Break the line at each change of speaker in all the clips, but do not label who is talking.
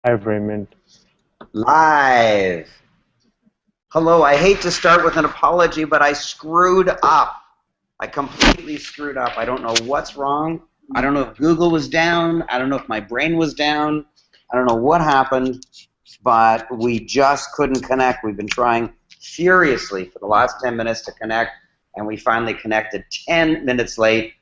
Hi, Raymond.
Live. Hello, I hate to start with an apology, but I screwed up. I completely screwed up. I don't know what's wrong. I don't know if Google was down. I don't know if my brain was down. I don't know what happened, but we just couldn't connect. We've been trying furiously for the last 10 minutes to connect, and we finally connected 10 minutes late.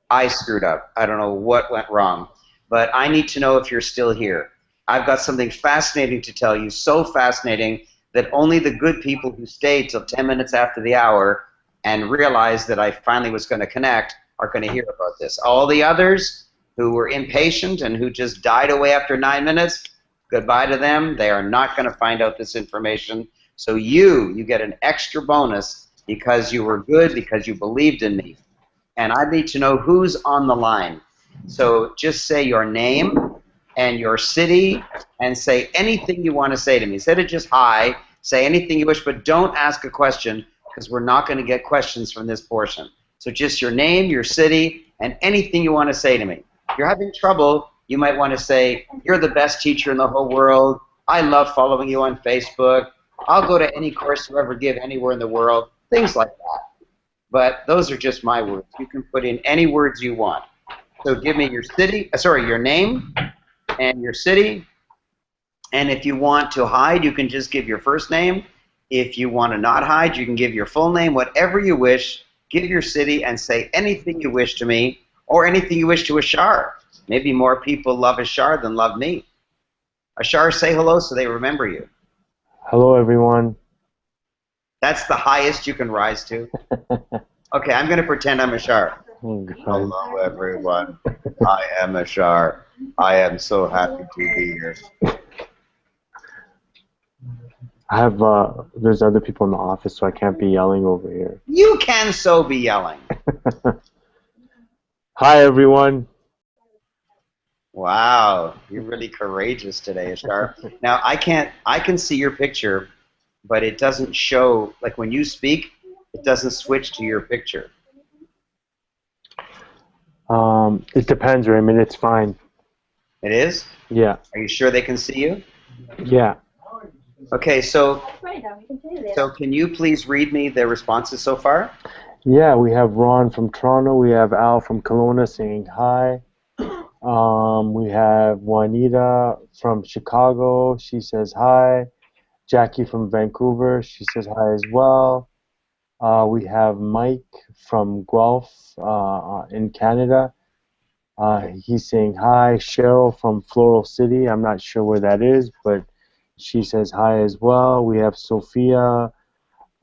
I screwed up. I don't know what went wrong, but I need to know if you're still here. I've got something fascinating to tell you, so fascinating that only the good people who stayed till 10 minutes after the hour and realized that I finally was going to connect are going to hear about this. All the others who were impatient and who just died away after 9 minutes, goodbye to them. They are not going to find out this information. So you get an extra bonus because you were good, because you believed in me. And I need to know who's on the line. So just say your name and your city and say anything you want to say to me. Instead of just hi, say anything you wish, but don't ask a question because we're not going to get questions from this portion. So just your name, your city, and anything you want to say to me. If you're having trouble, you might want to say, you're the best teacher in the whole world. I love following you on Facebook. I'll go to any course you ever give anywhere in the world. Things like that. But those are just my words. You can put in any words you want. So give me your city, your name and your city. And if you want to hide, you can just give your first name. If you want to not hide, you can give your full name, whatever you wish. Give your city and say anything you wish to me or anything you wish to Ashar. Maybe more people love Ashar than love me. Ashar, say hello so they remember you.
Hello, everyone.
That's the highest you can rise to. Okay, I'm going to pretend I'm Ashar. Hello, everyone. I am Ashar. I am so happy to be here.
I have, there's other people in the office, so I can't be yelling over here.
You can so be yelling.
Hi, everyone.
Wow, you're really courageous today, Ashar. Now, I can see your picture, but it doesn't show, like when you speak, it doesn't switch to your picture.
It depends, Raymond. It's fine.
It is?
Yeah.
Are you sure they can see you?
Yeah.
Okay, so can you please read me the responses so far?
Yeah, we have Ron from Toronto. We have Al from Kelowna saying hi. We have Juanita from Chicago. She says hi. Jackie from Vancouver. She says hi as well. We have Mike from Guelph in Canada. He's saying hi. Cheryl from Floral City. I'm not sure where that is, but she says hi as well. We have Sophia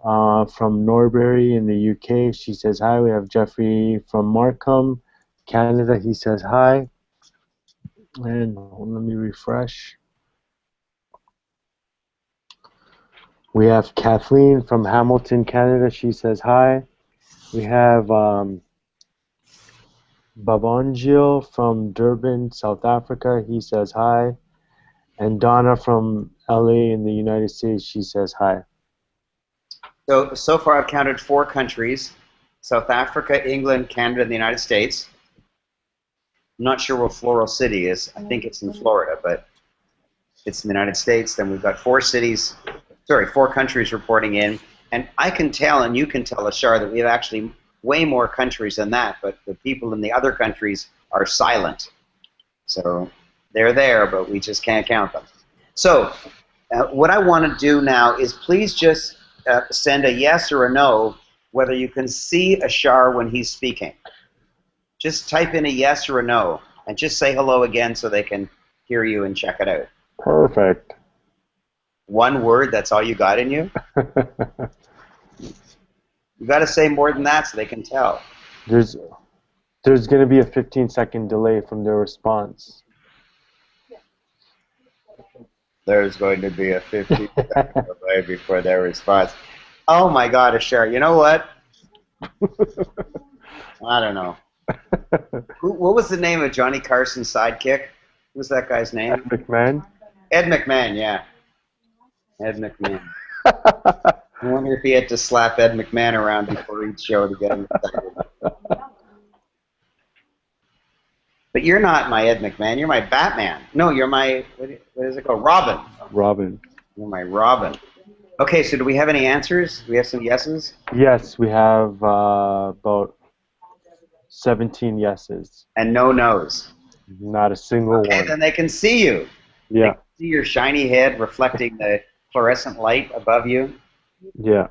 from Norbury in the UK. She says hi. We have Jeffrey from Markham, Canada. He says hi. And let me refresh. We have Kathleen from Hamilton, Canada. She says hi. We have Babangil from Durban, South Africa. He says hi. And Donna from LA in the United States. She says hi.
So far I've counted 4 countries: South Africa, England, Canada, and the United States. I'm not sure where Floral City is. I think it's in Florida, but it's in the United States. Then we've got 4 countries reporting in. And I can tell, and you can tell, Ashar, that we have actually way more countries than that, but the people in the other countries are silent. So they're there, but we just can't count them. So what I want to do now is please just send a yes or a no whether you can see Ashar when he's speaking. Just type in a yes or a no, and just say hello again so they can hear you and check it out.
Perfect.
One word, that's all you got in you? You got to say more than that so they can tell.
There's going to be a 15-second delay from their response.
There's going to be a 15-second delay before their response. Oh my God, Ashar, you know what? I don't know. What was the name of Johnny Carson's sidekick? What was that guy's name?
Ed McMahon?
Ed McMahon, yeah. Ed McMahon. I wonder if he had to slap Ed McMahon around before each show to get him excited. But But you're not my Ed McMahon. You're my Batman. No, you're my, what is it called? Robin.
Robin.
You're my Robin. Okay, so do we have any answers? Do we have some yeses?
Yes, we have about 17 yeses.
And no nos.
Not a single
Okay,
one.
then they can see you. They
Yeah,
can see your shiny head reflecting the fluorescent light above you.
yeah,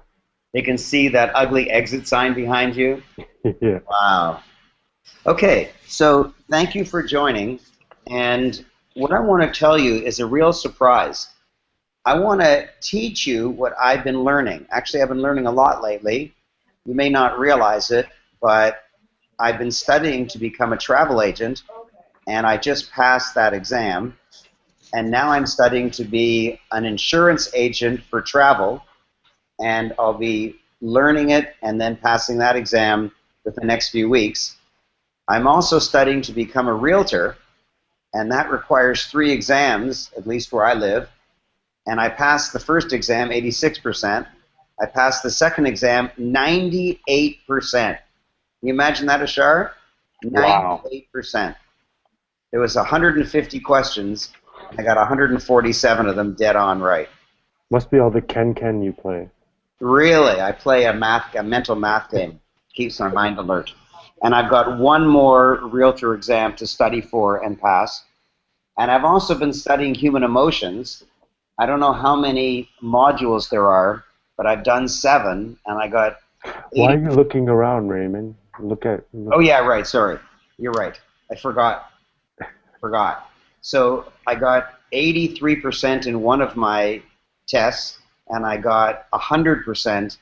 They can see that ugly exit sign behind you.
yeah.
Wow. Okay, so thank you for joining. And what I want to tell you is a real surprise. I want to teach you what I've been learning. Actually, I've been learning a lot lately. You may not realize it, but I've been studying to become a travel agent, and I just passed that exam. And now I'm studying to be an insurance agent for travel, and I'll be learning it and then passing that exam within the next few weeks. I'm also studying to become a realtor, and that requires 3 exams, at least where I live. And I passed the first exam 86%. I passed the second exam 98%. Can you imagine that, Ashar?
Wow.
98%. There was 150 questions. I got 147 of them dead on right.
Must be all the Ken you play.
Really, I play a mental math game. Keeps my mind alert. And I've got one more realtor exam to study for and pass. And I've also been studying human emotions. I don't know how many modules there are, but I've done 7, and I got 80.
Why are you looking around, Raymond? Look.
Oh yeah, right. Sorry, you're right. I forgot. So I got 83% in one of my tests, and I got 100%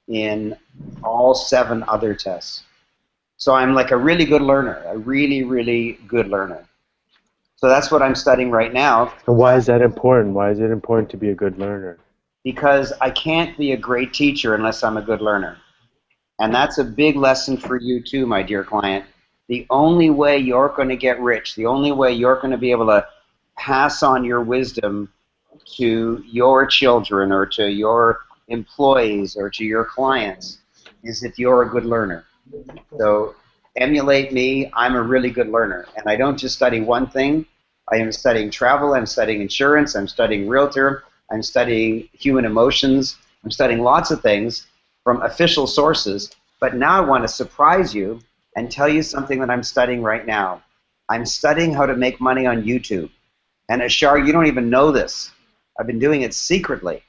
in all 7 other tests. So I'm like a really good learner, a really, really good learner. So that's what I'm studying right now.
And why is that important? Why is it important to be a good learner?
Because I can't be a great teacher unless I'm a good learner. And that's a big lesson for you too, my dear client. The only way you're going to get rich, the only way you're going to be able to pass on your wisdom to your children or to your employees or to your clients is if you're a good learner. So emulate me. I'm a really good learner. And I don't just study one thing. I am studying travel. I'm studying insurance. I'm studying realtor. I'm studying human emotions. I'm studying lots of things from official sources. But now I want to surprise you and tell you something that I'm studying right now. I'm studying how to make money on YouTube. And Ashar, you don't even know this. I've been doing it secretly,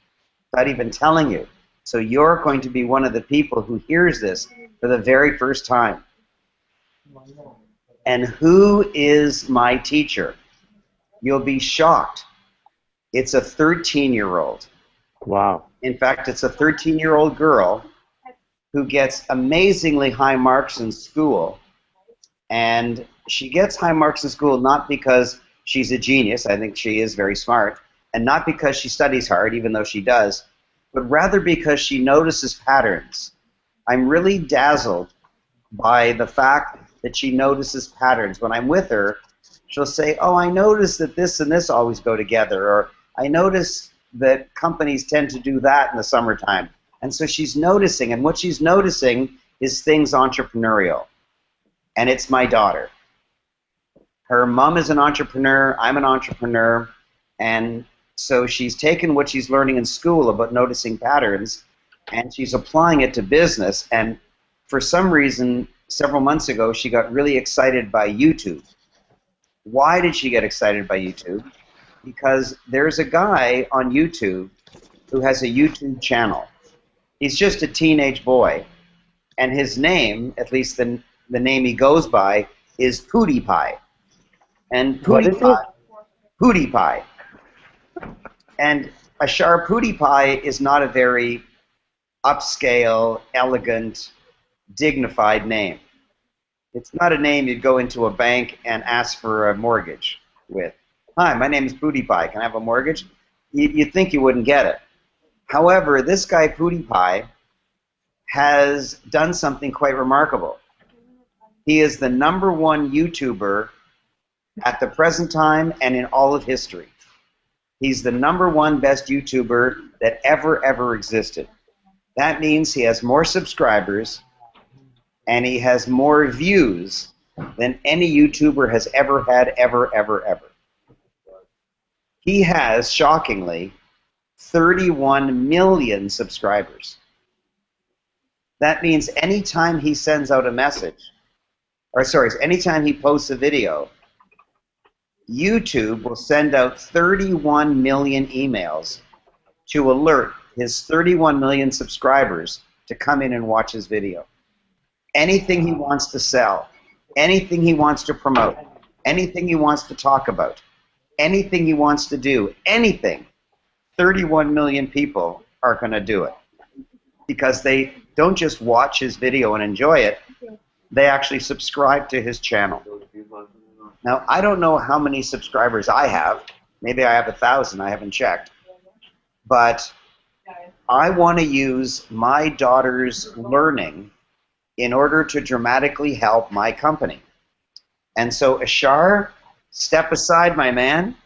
without even telling you. So you're going to be one of the people who hears this for the very first time. And who is my teacher? You'll be shocked. It's a 13-year-old.
Wow.
In fact, it's a 13-year-old girl who gets amazingly high marks in school. And she gets high marks in school not because she's a genius. I think she is very smart. And not because she studies hard, even though she does, but rather because she notices patterns. I'm really dazzled by the fact that she notices patterns. When I'm with her, she'll say, oh, I notice that this and this always go together, or I notice that companies tend to do that in the summertime. And so she's noticing, and what she's noticing is things entrepreneurial. And it's my daughter. Her mom is an entrepreneur, I'm an entrepreneur, and so she's taken what she's learning in school about noticing patterns, and she's applying it to business. And for some reason, several months ago, she got really excited by YouTube. Why did she get excited by YouTube? Because there's a guy on YouTube who has a YouTube channel. He's just a teenage boy, and his name, at least the name he goes by, is PewDiePie. And PewDiePie. And Ashar, PewDiePie is not a very upscale, elegant, dignified name. It's not a name you'd go into a bank and ask for a mortgage with. Hi, my name is PewDiePie. Can I have a mortgage? You'd think you wouldn't get it. However, this guy PewDiePie has done something quite remarkable. He is the #1 YouTuber at the present time and in all of history. He's the #1 best YouTuber that ever existed. That means he has more subscribers and he has more views than any YouTuber has ever had, ever, ever, ever. He has, shockingly, 31 million subscribers. That means anytime he sends out a message, or sorry, anytime he posts a video, YouTube will send out 31 million emails to alert his 31 million subscribers to come in and watch his video. Anything he wants to sell, anything he wants to promote, anything he wants to talk about, anything he wants to do, anything, 31 million people are going to do it. Because they don't just watch his video and enjoy it, they actually subscribe to his channel. Now, I don't know how many subscribers I have. Maybe I have 1,000, I haven't checked. But I want to use my daughter's learning in order to dramatically help my company. And so, Ashar, step aside, my man,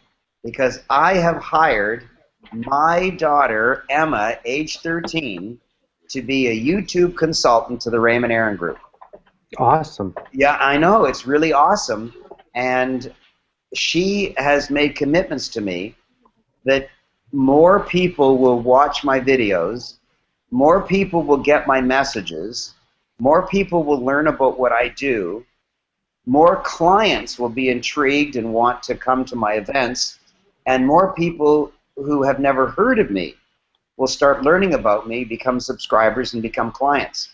because I have hired my daughter, Emma, age 13, to be a YouTube consultant to the Raymond Aaron Group.
Awesome.
Yeah, I know. It's really awesome. And she has made commitments to me that more people will watch my videos, more people will get my messages, more people will learn about what I do, more clients will be intrigued and want to come to my events, and more people who have never heard of me will start learning about me, become subscribers, and become clients.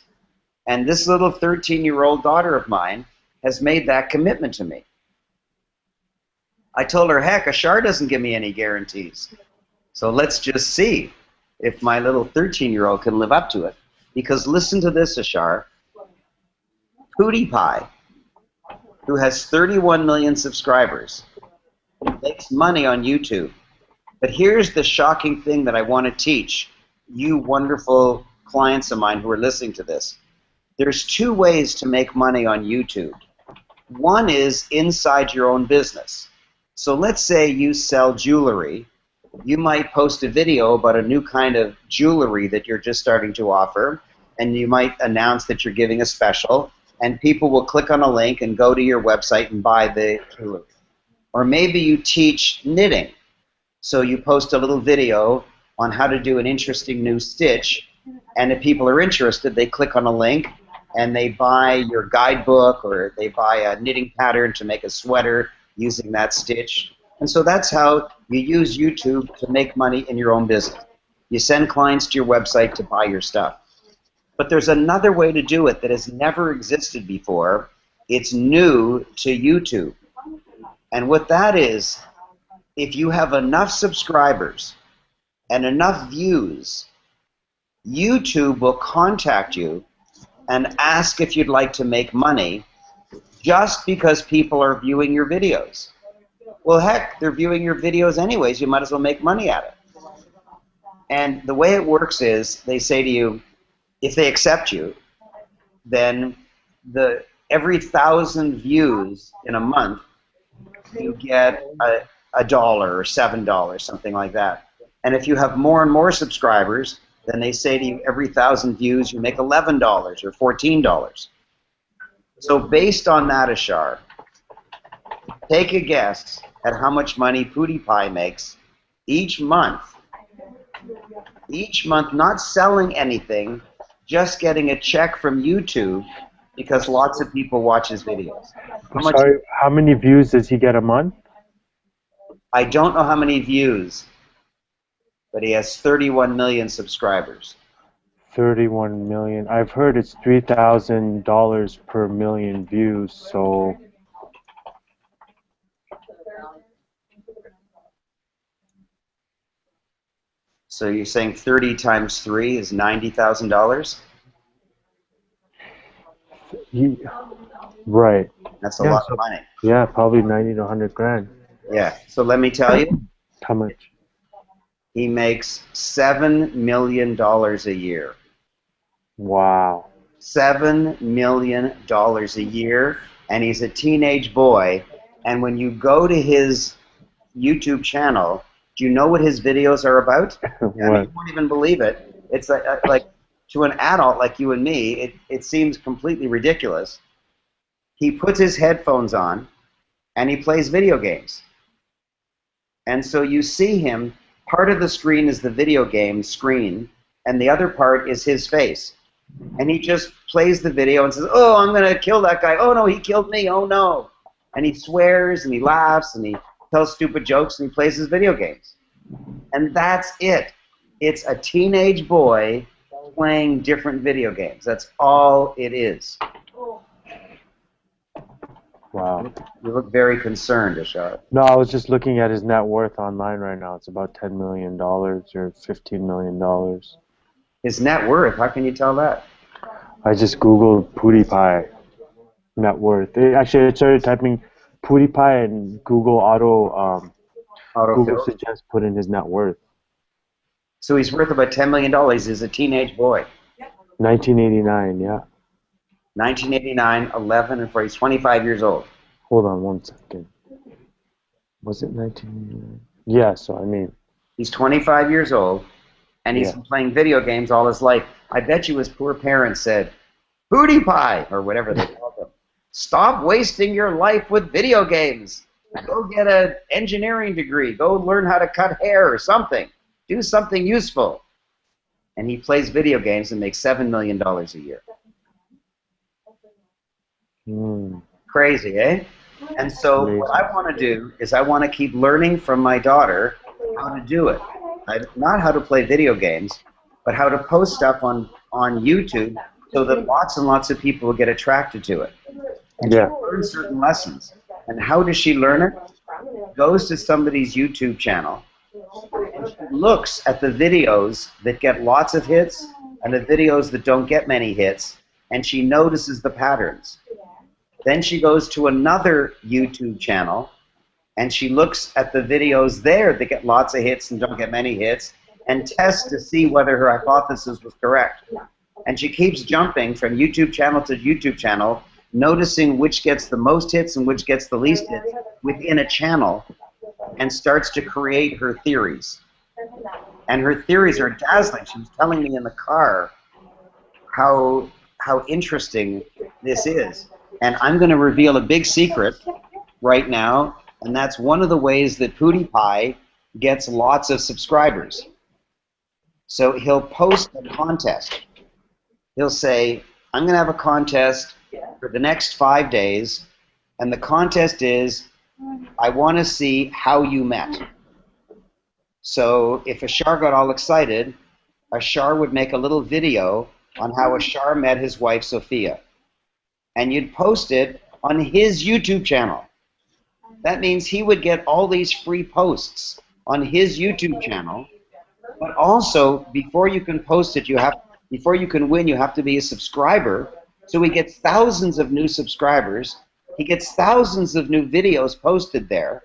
And this little 13-year-old daughter of mine has made that commitment to me. I told her, heck, Ashar doesn't give me any guarantees. So let's just see if my little 13-year-old can live up to it. Because listen to this, Ashar. PewDiePie, who has 31 million subscribers, makes money on YouTube. But here's the shocking thing that I want to teach you wonderful clients of mine who are listening to this. There's two ways to make money on YouTube. One is inside your own business. So let's say you sell jewelry. You might post a video about a new kind of jewelry that you're just starting to offer, and you might announce that you're giving a special, and people will click on a link and go to your website and buy the jewelry. Or maybe you teach knitting. So you post a little video on how to do an interesting new stitch, and if people are interested, they click on a link and they buy your guidebook, or they buy a knitting pattern to make a sweater using that stitch. And so that's how you use YouTube to make money in your own business. You send clients to your website to buy your stuff. But there's another way to do it that has never existed before. It's new to YouTube. And what that is, if you have enough subscribers and enough views, YouTube will contact you and ask if you'd like to make money just because people are viewing your videos. Well, heck, they're viewing your videos anyways. You might as well make money at it. And the way it works is they say to you, if they accept you, then every 1,000 views in a month, you get $1 or $7, something like that. And if you have more and more subscribers, then they say to you, every 1,000 views, you make $11 or $14. So based on that, Ashar, take a guess at how much money PewDiePie makes each month. Each month, not selling anything, just getting a check from YouTube because lots of people watch his videos.
Sorry, how many views does he get a month?
I don't know how many views, but he has 31 million subscribers.
31 million. I've heard it's $3,000 per million views, so...
So you're saying 30 times 3 is $90,000?
Right.
That's a lot of money.
Yeah, probably 90 to 100 grand.
Yeah. So let me tell you.
How much?
He makes $7 million a year.
Wow.
$7 million a year, and he's a teenage boy. And when you go to his YouTube channel, do you know what his videos are about? I mean, you won't even believe it. It's like to an adult like you and me, it seems completely ridiculous. he puts his headphones on and he plays video games. And so you see him, part of the screen is the video game screen, and the other part is his face. And he just plays the video and says, oh, I'm going to kill that guy. Oh, no, he killed me. Oh, no. And he swears and he laughs and he tells stupid jokes and he plays his video games. And that's it. It's a teenage boy playing different video games. That's all it is.
Wow.
You look very concerned, Ashar.
No, I was just looking at his net worth online right now. It's about $10 million or $15 million.
His net worth, how can you tell that?
I just Googled PewDiePie net worth. Actually, I started typing PewDiePie and Google Google suggests put in his net worth.
So he's worth about $10 million. He's a teenage boy.
1989, yeah.
1989, 11 and 4. He's 25 years old.
Hold on one second. Was it 1989? Yeah, so I mean.
He's 25 years old, and he's been playing video games all his life. I bet you his poor parents said, PewDiePie, or whatever they called him. Stop wasting your life with video games. Go get an engineering degree. Go learn how to cut hair or something. Do something useful. And he plays video games and makes $7 million a year. Crazy, eh? And so what I want to do is I want to keep learning from my daughter how to do it. Not how to play video games, but how to post stuff on YouTube so that lots and lots of people will get attracted to it. And she learns certain lessons. And how does she learn it? Goes to somebody's YouTube channel and she looks at the videos that get lots of hits and the videos that don't get many hits, and she notices the patterns. Then she goes to another YouTube channel and she looks at the videos there that get lots of hits and don't get many hits and tests to see whether her hypothesis was correct. And she keeps jumping from YouTube channel to YouTube channel, noticing which gets the most hits and which gets the least hits within a channel, and starts to create her theories. And her theories are dazzling. She was telling me in the car how interesting this is. And I'm going to reveal a big secret right now, and that's one of the ways that PewDiePie gets lots of subscribers. So he'll post a contest. He'll say, I'm going to have a contest for the next 5 days, and the contest is, I want to see how you met. So if Ashar got all excited, Ashar would make a little video on how Ashar met his wife, Sophia. And you'd post it on his YouTube channel. That means he would get all these free posts on his YouTube channel. But also, before you can post it, before you can win, you have to be a subscriber. So he gets thousands of new subscribers. He gets thousands of new videos posted there.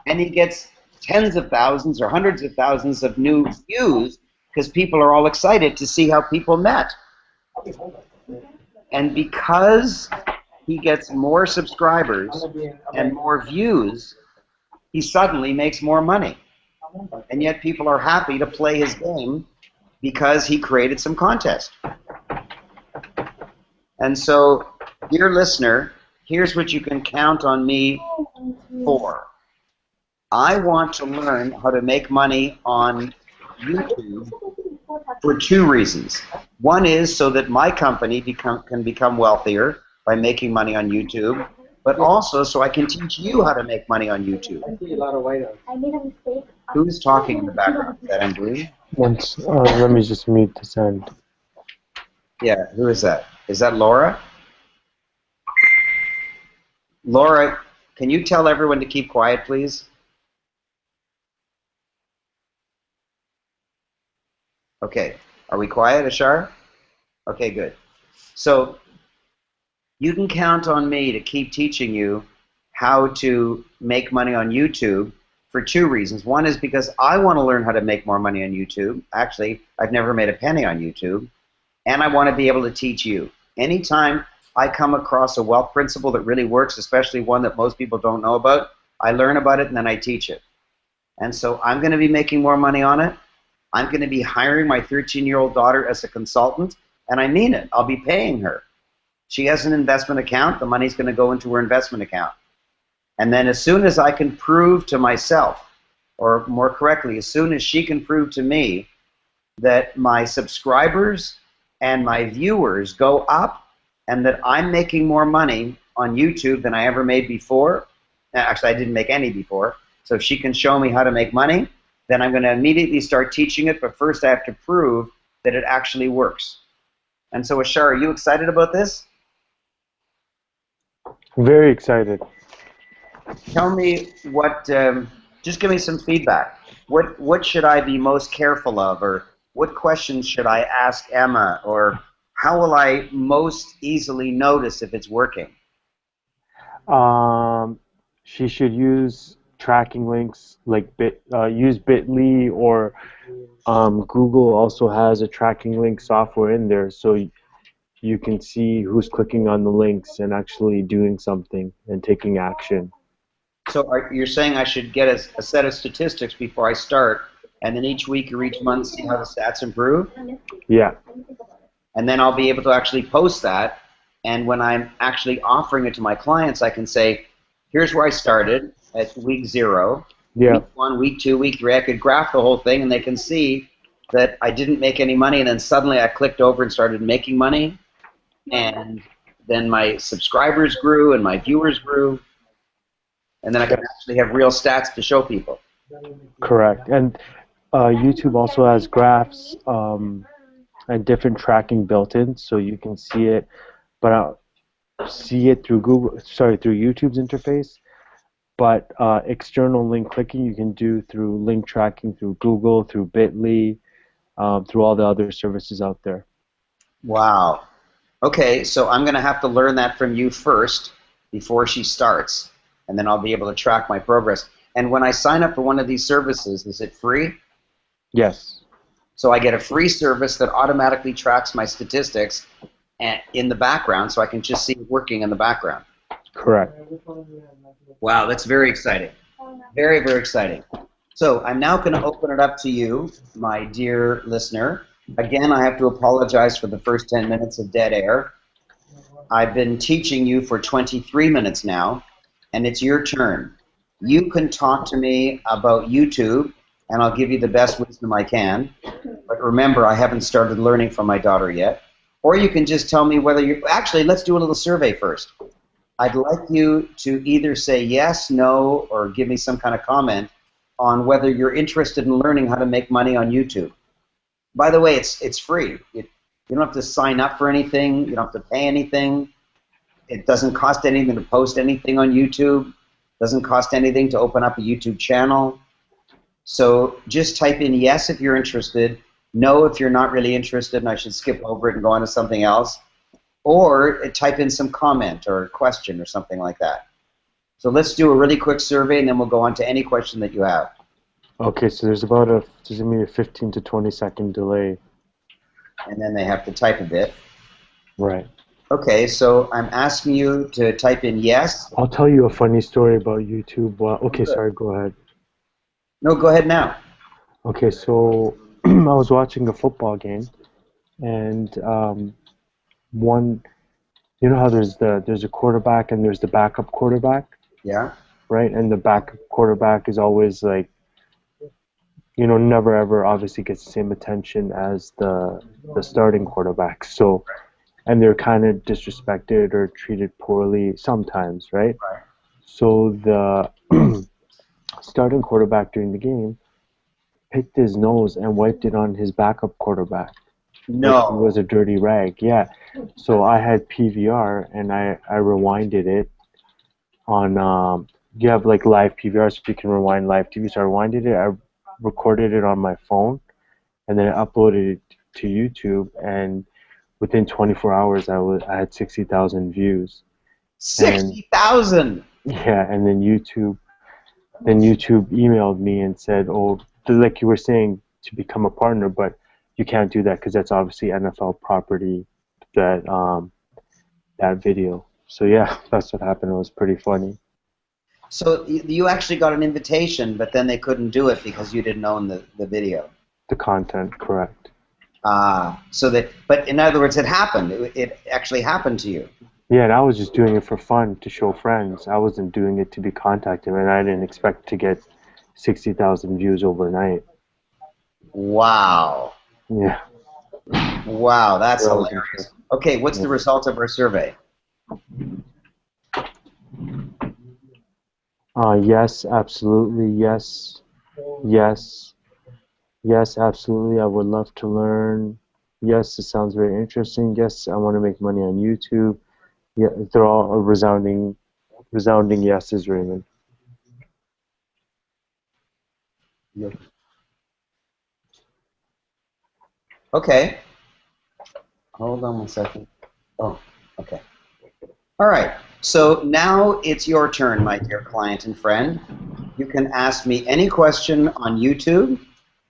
And he gets tens of thousands or hundreds of thousands of new views because people are all excited to see how people met. And because he gets more subscribers and more views, he suddenly makes more money. And yet people are happy to play his game because he created some contest. And so, dear listener, here's what you can count on me for. I want to learn how to make money on YouTube for two reasons. One is so that my company can become wealthier by making money on YouTube, but also so I can teach you how to make money on YouTube.
I see a lot of whiteouts. I made a mistake.
Who's talking in the background? Is that Andrew?
Let me just mute this end.
Yeah, who is that? Is that Laura? Laura, can you tell everyone to keep quiet, please? Okay. Are we quiet, Ashar? Okay, good. So you can count on me to keep teaching you how to make money on YouTube for two reasons. One is because I want to learn how to make more money on YouTube. Actually, I've never made a penny on YouTube. And I want to be able to teach you. Anytime I come across a wealth principle that really works, especially one that most people don't know about, I learn about it and then I teach it. And so I'm going to be making more money on it. I'm going to be hiring my 13-year-old daughter as a consultant, and I mean it. I'll be paying her. She has an investment account. The money's going to go into her investment account. And then as soon as I can prove to myself, or more correctly, as soon as she can prove to me that my subscribers and my viewers go up and that I'm making more money on YouTube than I ever made before, actually I didn't make any before, so if she can show me how to make money, then I'm going to immediately start teaching it, but first I have to prove that it actually works. And so Ashar, are you excited about this?
Very excited.
Tell me what, just give me some feedback. What should I be most careful of, or what questions should I ask Emma, or how will I most easily notice if it's working?
She should use tracking links like use Bitly, or Google also has a tracking link software in there, so you can see who's clicking on the links and actually doing something and taking action.
So you're saying I should get a set of statistics before I start, and then each week or each month see how the stats improve?
Yeah.
And then I'll be able to actually post that, and when I'm actually offering it to my clients, I can say, here's where I started at week 0,
Yeah.
week 1, week 2, week 3. I could graph the whole thing, and they can see that I didn't make any money, and then suddenly I clicked over and started making money, and then my subscribers grew and my viewers grew. And then I can actually have real stats to show people.
Correct. And YouTube also has graphs and different tracking built in, so you can see it, but see it through through YouTube's interface. But external link clicking you can do through link tracking, through Google, through Bitly, through all the other services out there.
Wow. Okay, so I'm going to have to learn that from you first before she starts, and then I'll be able to track my progress. And when I sign up for one of these services, is it free?
Yes.
So I get a free service that automatically tracks my statistics in the background, so I can just see it working in the background.
Correct.
Wow, that's very exciting. Very, very exciting. So I'm now going to open it up to you, my dear listener. Again, I have to apologize for the first 10 minutes of dead air. I've been teaching you for 23 minutes now, and it's your turn. You can talk to me about YouTube, and I'll give you the best wisdom I can. But remember, I haven't started learning from my daughter yet. Or you can just tell me whether you... Actually, let's do a little survey first. I'd like you to either say yes, no, or give me some kind of comment on whether you're interested in learning how to make money on YouTube. By the way, it's free. You don't have to sign up for anything. You don't have to pay anything. It doesn't cost anything to post anything on YouTube. It doesn't cost anything to open up a YouTube channel. So just type in yes if you're interested, no if you're not really interested and I should skip over it and go on to something else, or type in some comment or question or something like that. So let's do a really quick survey and then we'll go on to any question that you have.
Okay, so there's going to be a 15 to 20 second delay.
And then they have to type a bit.
Right.
Okay, so I'm asking you to type in yes.
I'll tell you a funny story about YouTube. Okay, sorry, go ahead.
No, go ahead now.
Okay, so I was watching a football game, and you know how there's a quarterback and there's the backup quarterback?
Yeah.
Right, and the backup quarterback is always like, never ever obviously gets the same attention as the starting quarterback. So, and they're kind of disrespected or treated poorly sometimes, right?
Right.
So the starting quarterback during the game picked his nose and wiped it on his backup quarterback.
No.
Like it was a dirty rag, yeah. So I had PVR and I rewinded it on, you have like live PVR so you can rewind live TV. So I rewinded it, I recorded it on my phone, and then I uploaded it to YouTube, and within 24 hours I had 60,000 views.
60,000!
Yeah, and then YouTube emailed me and said, oh, like you were saying, to become a partner, but you can't do that because that's obviously NFL property, that video. So yeah, that's what happened. It was pretty funny.
So you actually got an invitation, but then they couldn't do it because you didn't own the video.
The content, correct.
So that, but in other words, it happened. It actually happened to you.
Yeah, and I was just doing it for fun to show friends. I wasn't doing it to be contacted, and I didn't expect to get 60,000 views overnight.
Wow.
Yeah,
Wow, that's
that was
hilarious. Okay, what's
yeah.
the result of our survey?
Yes, absolutely. Yes, yes, yes, absolutely. I would love to learn. Yes, it sounds very interesting. Yes, I want to make money on YouTube. Yeah, they're all resounding yeses, Raymond.
Okay, hold on one second. Oh, okay. All right, so now it's your turn, my dear client and friend. You can ask me any question on YouTube.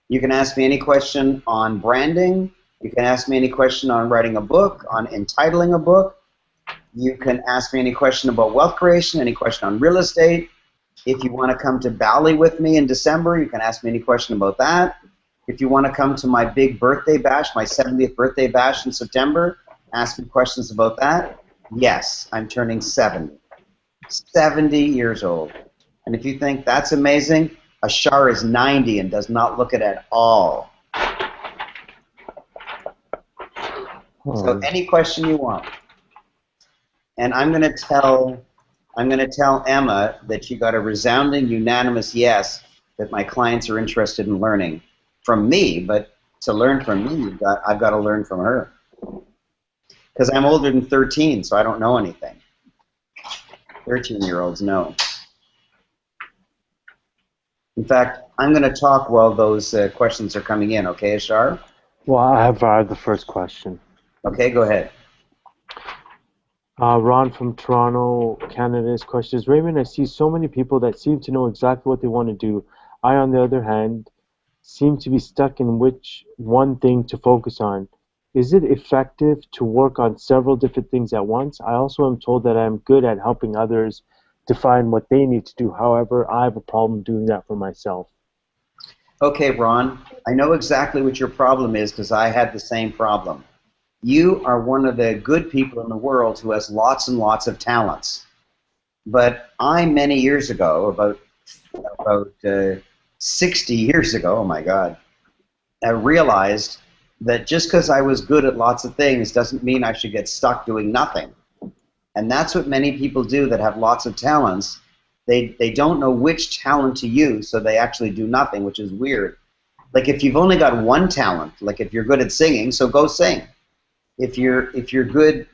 You can ask me any question on branding. You can ask me any question on writing a book, on entitling a book. You can ask me any question about wealth creation, any question on real estate. If you want to come to Bali with me in December, you can ask me any question about that. If you want to come to my big birthday bash, my 70th birthday bash in September, ask me questions about that. Yes, I'm turning 70. 70 years old. And if you think that's amazing, Ashar is 90 and does not look it at all. So any question you want. And I'm going to tell Emma that she got a resounding unanimous yes, that my clients are interested in learning from me, but to learn from me, I've got to learn from her. Because I'm older than 13, so I don't know anything. 13-year-olds know. In fact, I'm going to talk while those questions are coming in, okay, Ashar?
Well, I have the first question.
Okay, go ahead.
Ron from Toronto, Canada's question is, Raymond, I see so many people that seem to know exactly what they want to do. I, on the other hand, seem to be stuck in which one thing to focus on. Is it effective to work on several different things at once? I also am told that I'm good at helping others define what they need to do. However, I have a problem doing that for myself.
Okay, Ron, I know exactly what your problem is because I had the same problem. You are one of the good people in the world who has lots and lots of talents. But I, many years ago, about 60 years ago, oh my God, I realized that just because I was good at lots of things doesn't mean I should get stuck doing nothing. And that's what many people do that have lots of talents. They don't know which talent to use, so they actually do nothing, which is weird. Like if you've only got one talent, like if you're good at singing, so go sing. If you're good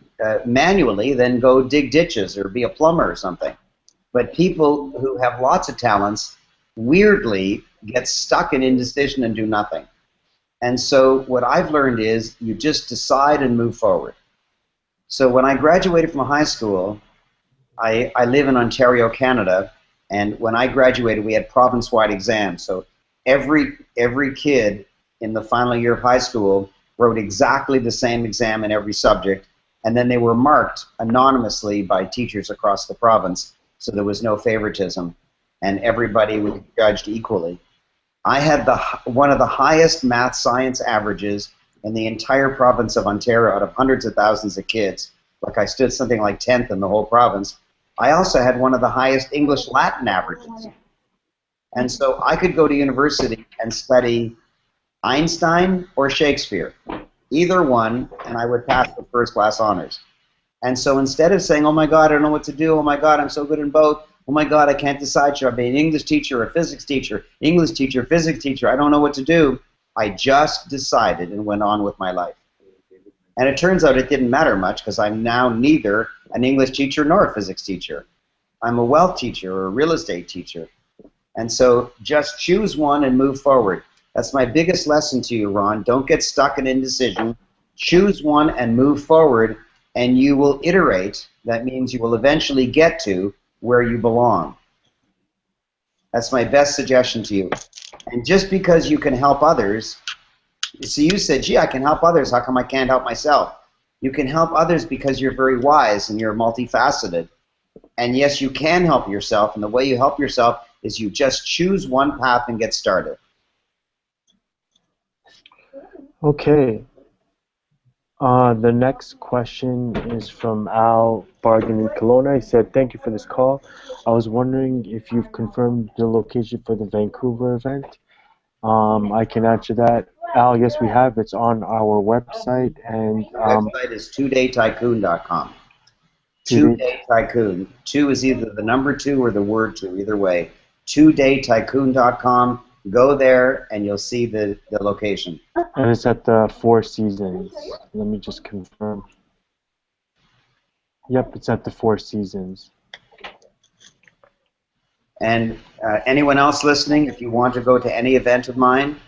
manually, then go dig ditches or be a plumber or something. But people who have lots of talents weirdly get stuck in indecision and do nothing. And so what I've learned is you just decide and move forward. So when I graduated from high school, I live in Ontario, Canada, and when I graduated, we had province-wide exams. So every kid in the final year of high school wrote exactly the same exam in every subject, and then they were marked anonymously by teachers across the province, so there was no favoritism, and everybody was judged equally. I had one of the highest math science averages in the entire province of Ontario out of hundreds of thousands of kids. Like I stood something like 10th in the whole province. I also had one of the highest English Latin averages. And so I could go to university and study Einstein or Shakespeare, either one, and I would pass with first class honors. And so instead of saying, oh my God, I don't know what to do, oh my God, I'm so good in both, oh my God, I can't decide, should I be an English teacher or a physics teacher, English teacher, physics teacher, I don't know what to do, I just decided and went on with my life. And it turns out it didn't matter much because I'm now neither an English teacher nor a physics teacher. I'm a wealth teacher or a real estate teacher. And so just choose one and move forward. That's my biggest lesson to you, Ron. Don't get stuck in indecision. Choose one and move forward, and you will iterate. That means you will eventually get to where you belong. That's my best suggestion to you. And just because you can help others, so you said, gee, I can help others, how come I can't help myself? You can help others because you're very wise and you're multifaceted. And yes, you can help yourself, and the way you help yourself is you just choose one path and get started.
Okay. The next question is from Al Bargan in Kelowna. He said, "Thank you for this call. I was wondering if you've confirmed the location for the Vancouver event." I can answer that. Al, yes, we have. It's on our website, and
Website is twodaytycoon.com.
today.
Two-day tycoon. Two is either the number two or the word two, either way. Twodaytycoon.com. Go there and you'll see the location.
And it's at the Four Seasons. Let me just confirm. Yep, it's at the Four Seasons.
And anyone else listening, if you want to go to any event of mine,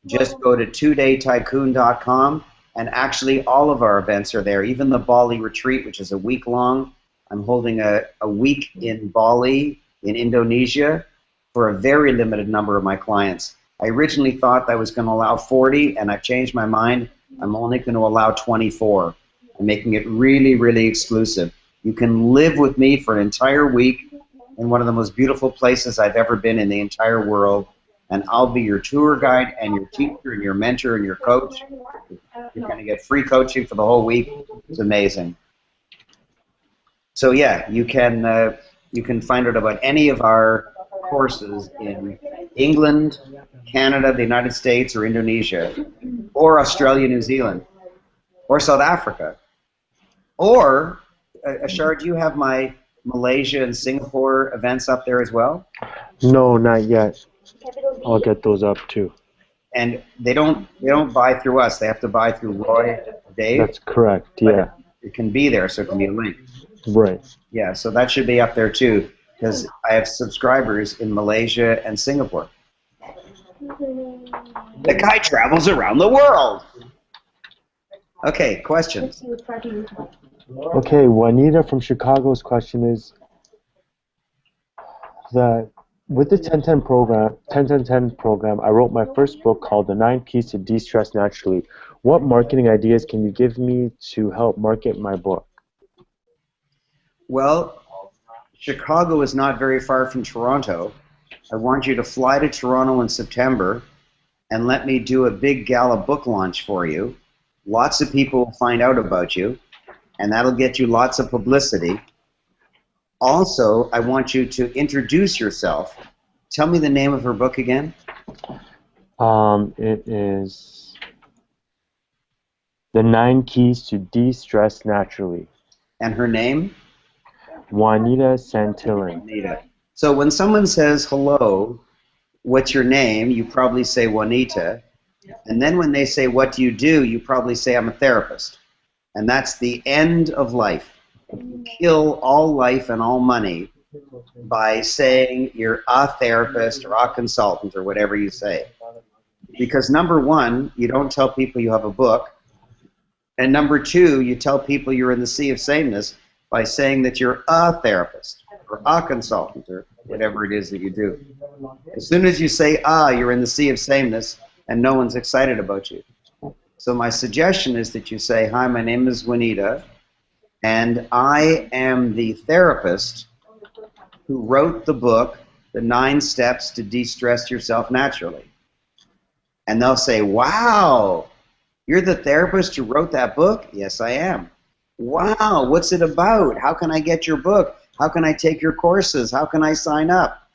just go to twodaytycoon.com. And actually, all of our events are there. Even the Bali retreat, which is a week long. I'm holding a week in Bali, in Indonesia, for a very limited number of my clients. I originally thought I was going to allow 40, and I've changed my mind. I'm only going to allow 24. I'm making it really, really exclusive. You can live with me for an entire week in one of the most beautiful places I've ever been in the entire world. And I'll be your tour guide and your teacher and your mentor and your coach. You're going to get free coaching for the whole week. It's amazing. So yeah, you can find out about any of our courses in England, Canada, the United States, or Indonesia, or Australia, New Zealand, or South Africa. Or, Ashar, do you have my Malaysia and Singapore events up there as well?
No, not yet. I'll get those up too.
And they don't buy through us. They have to buy through Roy and Dave.
That's correct. Yeah.
It can be there, so it can be a link.
Right.
Yeah, so that should be up there too, because I have subscribers in Malaysia and Singapore. The guy travels around the world. Okay, questions.
Okay, Juanita from Chicago's question is that with the 10-10 program, 10-10-10 program, I wrote my first book called The 9 Keys to De-Stress Naturally. What marketing ideas can you give me to help market my book?
Well, Chicago is not very far from Toronto. I want you to fly to Toronto in September and let me do a big gala book launch for you. Lots of people will find out about you, and that'll get you lots of publicity. Also, I want you to introduce yourself. Tell me the name of her book again.
It is The 9 Keys to De-Stress Naturally.
And her name?
Juanita Santillan.
Juanita. So when someone says, hello, what's your name? You probably say Juanita. And then when they say, what do? You probably say, I'm a therapist. And that's the end of life. You kill all life and all money by saying you're a therapist or a consultant or whatever you say. Because number one, you don't tell people you have a book. And number two, you tell people you're in the sea of sameness by saying that you're a therapist or a consultant or whatever it is that you do. As soon as you say you're in the sea of sameness and no one's excited about you. So my suggestion is that you say, hi, my name is Juanita, and I am the therapist who wrote the book, The 9 Steps to De-Stress Yourself Naturally. And they'll say, wow, you're the therapist who wrote that book? Yes, I am. Wow, what's it about? How can I get your book? How can I take your courses? How can I sign up?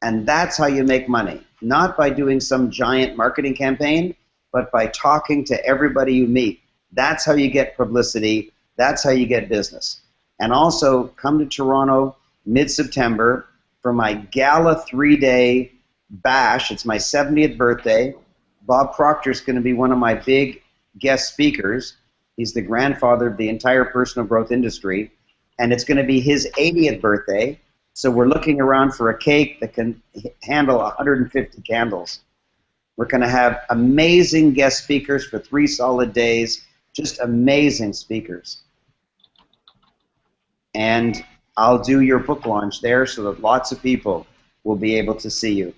And that's how you make money. Not by doing some giant marketing campaign, but by talking to everybody you meet. That's how you get publicity. That's how you get business. And also, come to Toronto mid-September for my gala 3-day bash. It's my 70th birthday. Bob Proctor is going to be one of my big guest speakers. He's the grandfather of the entire personal growth industry. And it's going to be his 80th birthday. So we're looking around for a cake that can handle 150 candles. We're going to have amazing guest speakers for 3 solid days. Just amazing speakers. And I'll do your book launch there so that lots of people will be able to see you.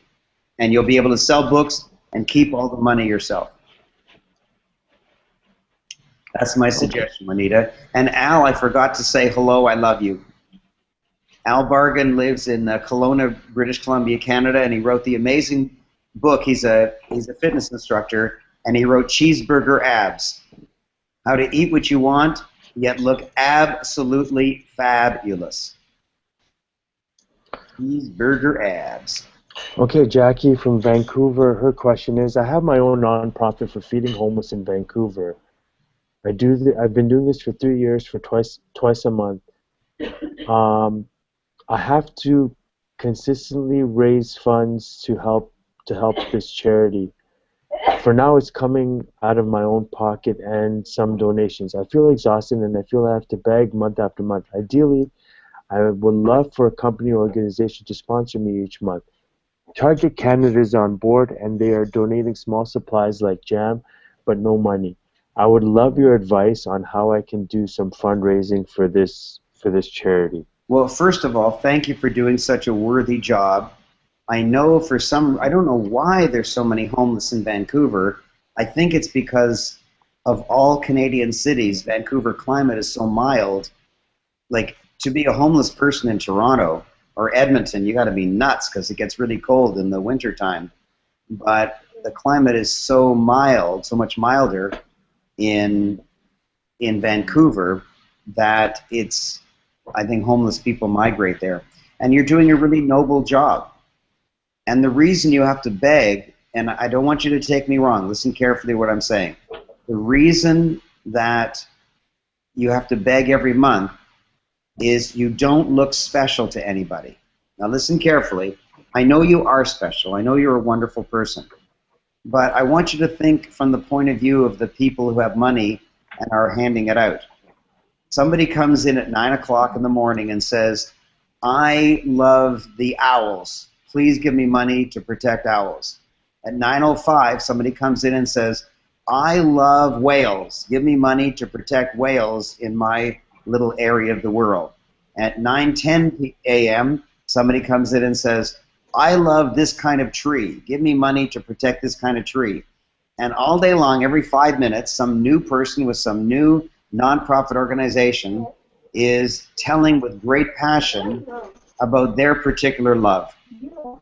And you'll be able to sell books and keep all the money yourself. That's my suggestion, Juanita. And Al, I forgot to say hello, I love you. Al Bargan lives in Kelowna, British Columbia, Canada, and he wrote the amazing book. He's a fitness instructor, and he wrote Cheeseburger Abs. How to eat what you want, yet look absolutely fabulous. Cheeseburger Abs.
Okay, Jackie from Vancouver, her question is, I have my own nonprofit for feeding homeless in Vancouver. I've been doing this for 3 years for twice a month. Um, I have to consistently raise funds to help this charity. For now, it's coming out of my own pocket and some donations. I feel exhausted and I feel I have to beg month after month. Ideally, I would love for a company or organization to sponsor me each month. Target Canada is on board and they are donating small supplies like jam, but no money. I would love your advice on how I can do some fundraising for this charity.
Well, first of all, thank you for doing such a worthy job. I know I don't know why there's so many homeless in Vancouver. I think it's because of all Canadian cities, Vancouver climate is so mild. Like, to be a homeless person in Toronto or Edmonton, you got to be nuts because it gets really cold in the wintertime. But the climate is so mild, so much milder in Vancouver that I think homeless people migrate there. And you're doing a really noble job. And the reason you have to beg, and I don't want you to take me wrong, listen carefully to what I'm saying. The reason that you have to beg every month is you don't look special to anybody. Now listen carefully. I know you are special. I know you're a wonderful person. But I want you to think from the point of view of the people who have money and are handing it out. Somebody comes in at 9 o'clock in the morning and says, I love the owls. Please give me money to protect owls. At 9:05, somebody comes in and says, I love whales. Give me money to protect whales in my little area of the world. At 9:10 a.m., somebody comes in and says, I love this kind of tree. Give me money to protect this kind of tree. And all day long, every 5 minutes, some new person with some new nonprofit organization is telling with great passion about their particular love.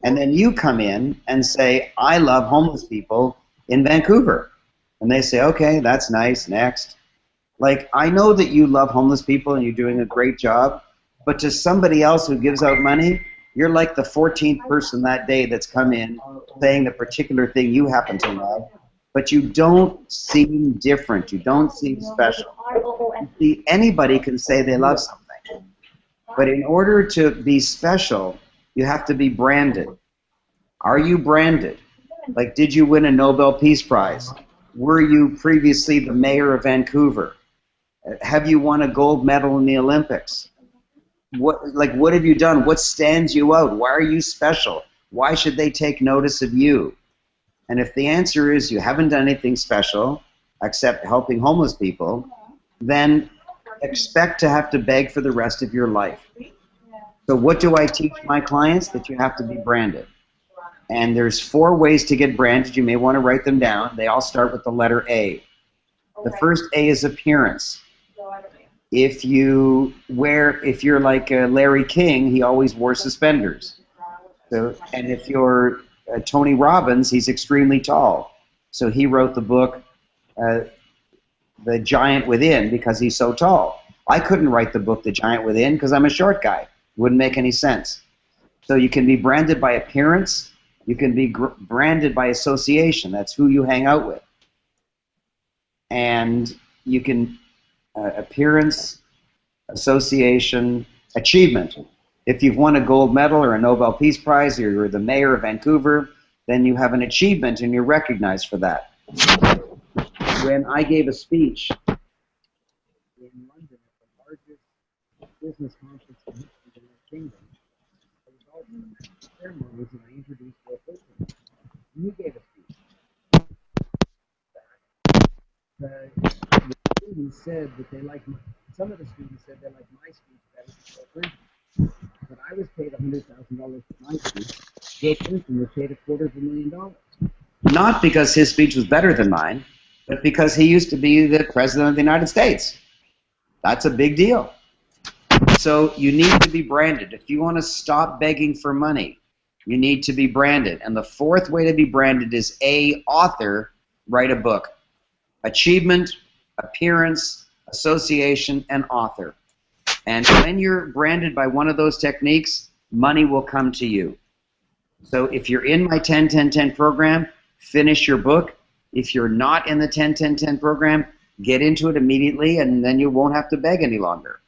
And then you come in and say, I love homeless people in Vancouver. And they say, okay, that's nice, next. Like, I know that you love homeless people and you're doing a great job, but to somebody else who gives out money, you're like the 14th person that day that's come in saying the particular thing you happen to love, but you don't seem different. You don't seem special. See, anybody can say they love something, but in order to be special, you have to be branded. Are you branded? Like, did you win a Nobel Peace Prize? Were you previously the mayor of Vancouver? Have you won a gold medal in the Olympics? What have you done? What stands you out? Why are you special? Why should they take notice of you? And if the answer is you haven't done anything special except helping homeless people, then expect to have to beg for the rest of your life. So what do I teach my clients? That you have to be branded. And there's 4 ways to get branded. You may want to write them down. They all start with the letter A. The first A is appearance. If you're like Larry King, he always wore suspenders. And if you're Tony Robbins, he's extremely tall. So he wrote the book, The Giant Within, because he's so tall. I couldn't write the book, The Giant Within, because I'm a short guy. Wouldn't make any sense. So you can be branded by appearance. You can be branded by association. That's who you hang out with. And you can appearance, association, achievement. If you've won a gold medal or a Nobel Peace Prize, or you're the mayor of Vancouver, then you have an achievement and you're recognized for that. When I gave a speech in London at the largest business conference in the United Kingdom, I was also at the ceremonies and I introduced Bill Clinton. And he gave a speech. The students said that they liked some of the students said they liked my speech better than Bill Clinton. But I was paid $100,000 for my speech. Bill Clinton was paid $250,000. Not because his speech was better than mine, but because he used to be the President of the United States. That's a big deal. So you need to be branded. If you want to stop begging for money, you need to be branded. And the 4th way to be branded is A, author, write a book. Achievement, appearance, association, and author. And when you're branded by one of those techniques, money will come to you. So if you're in my 10-10-10 program, finish your book. If you're not in the 10-10-10 program, get into it immediately, and then you won't have to beg any longer.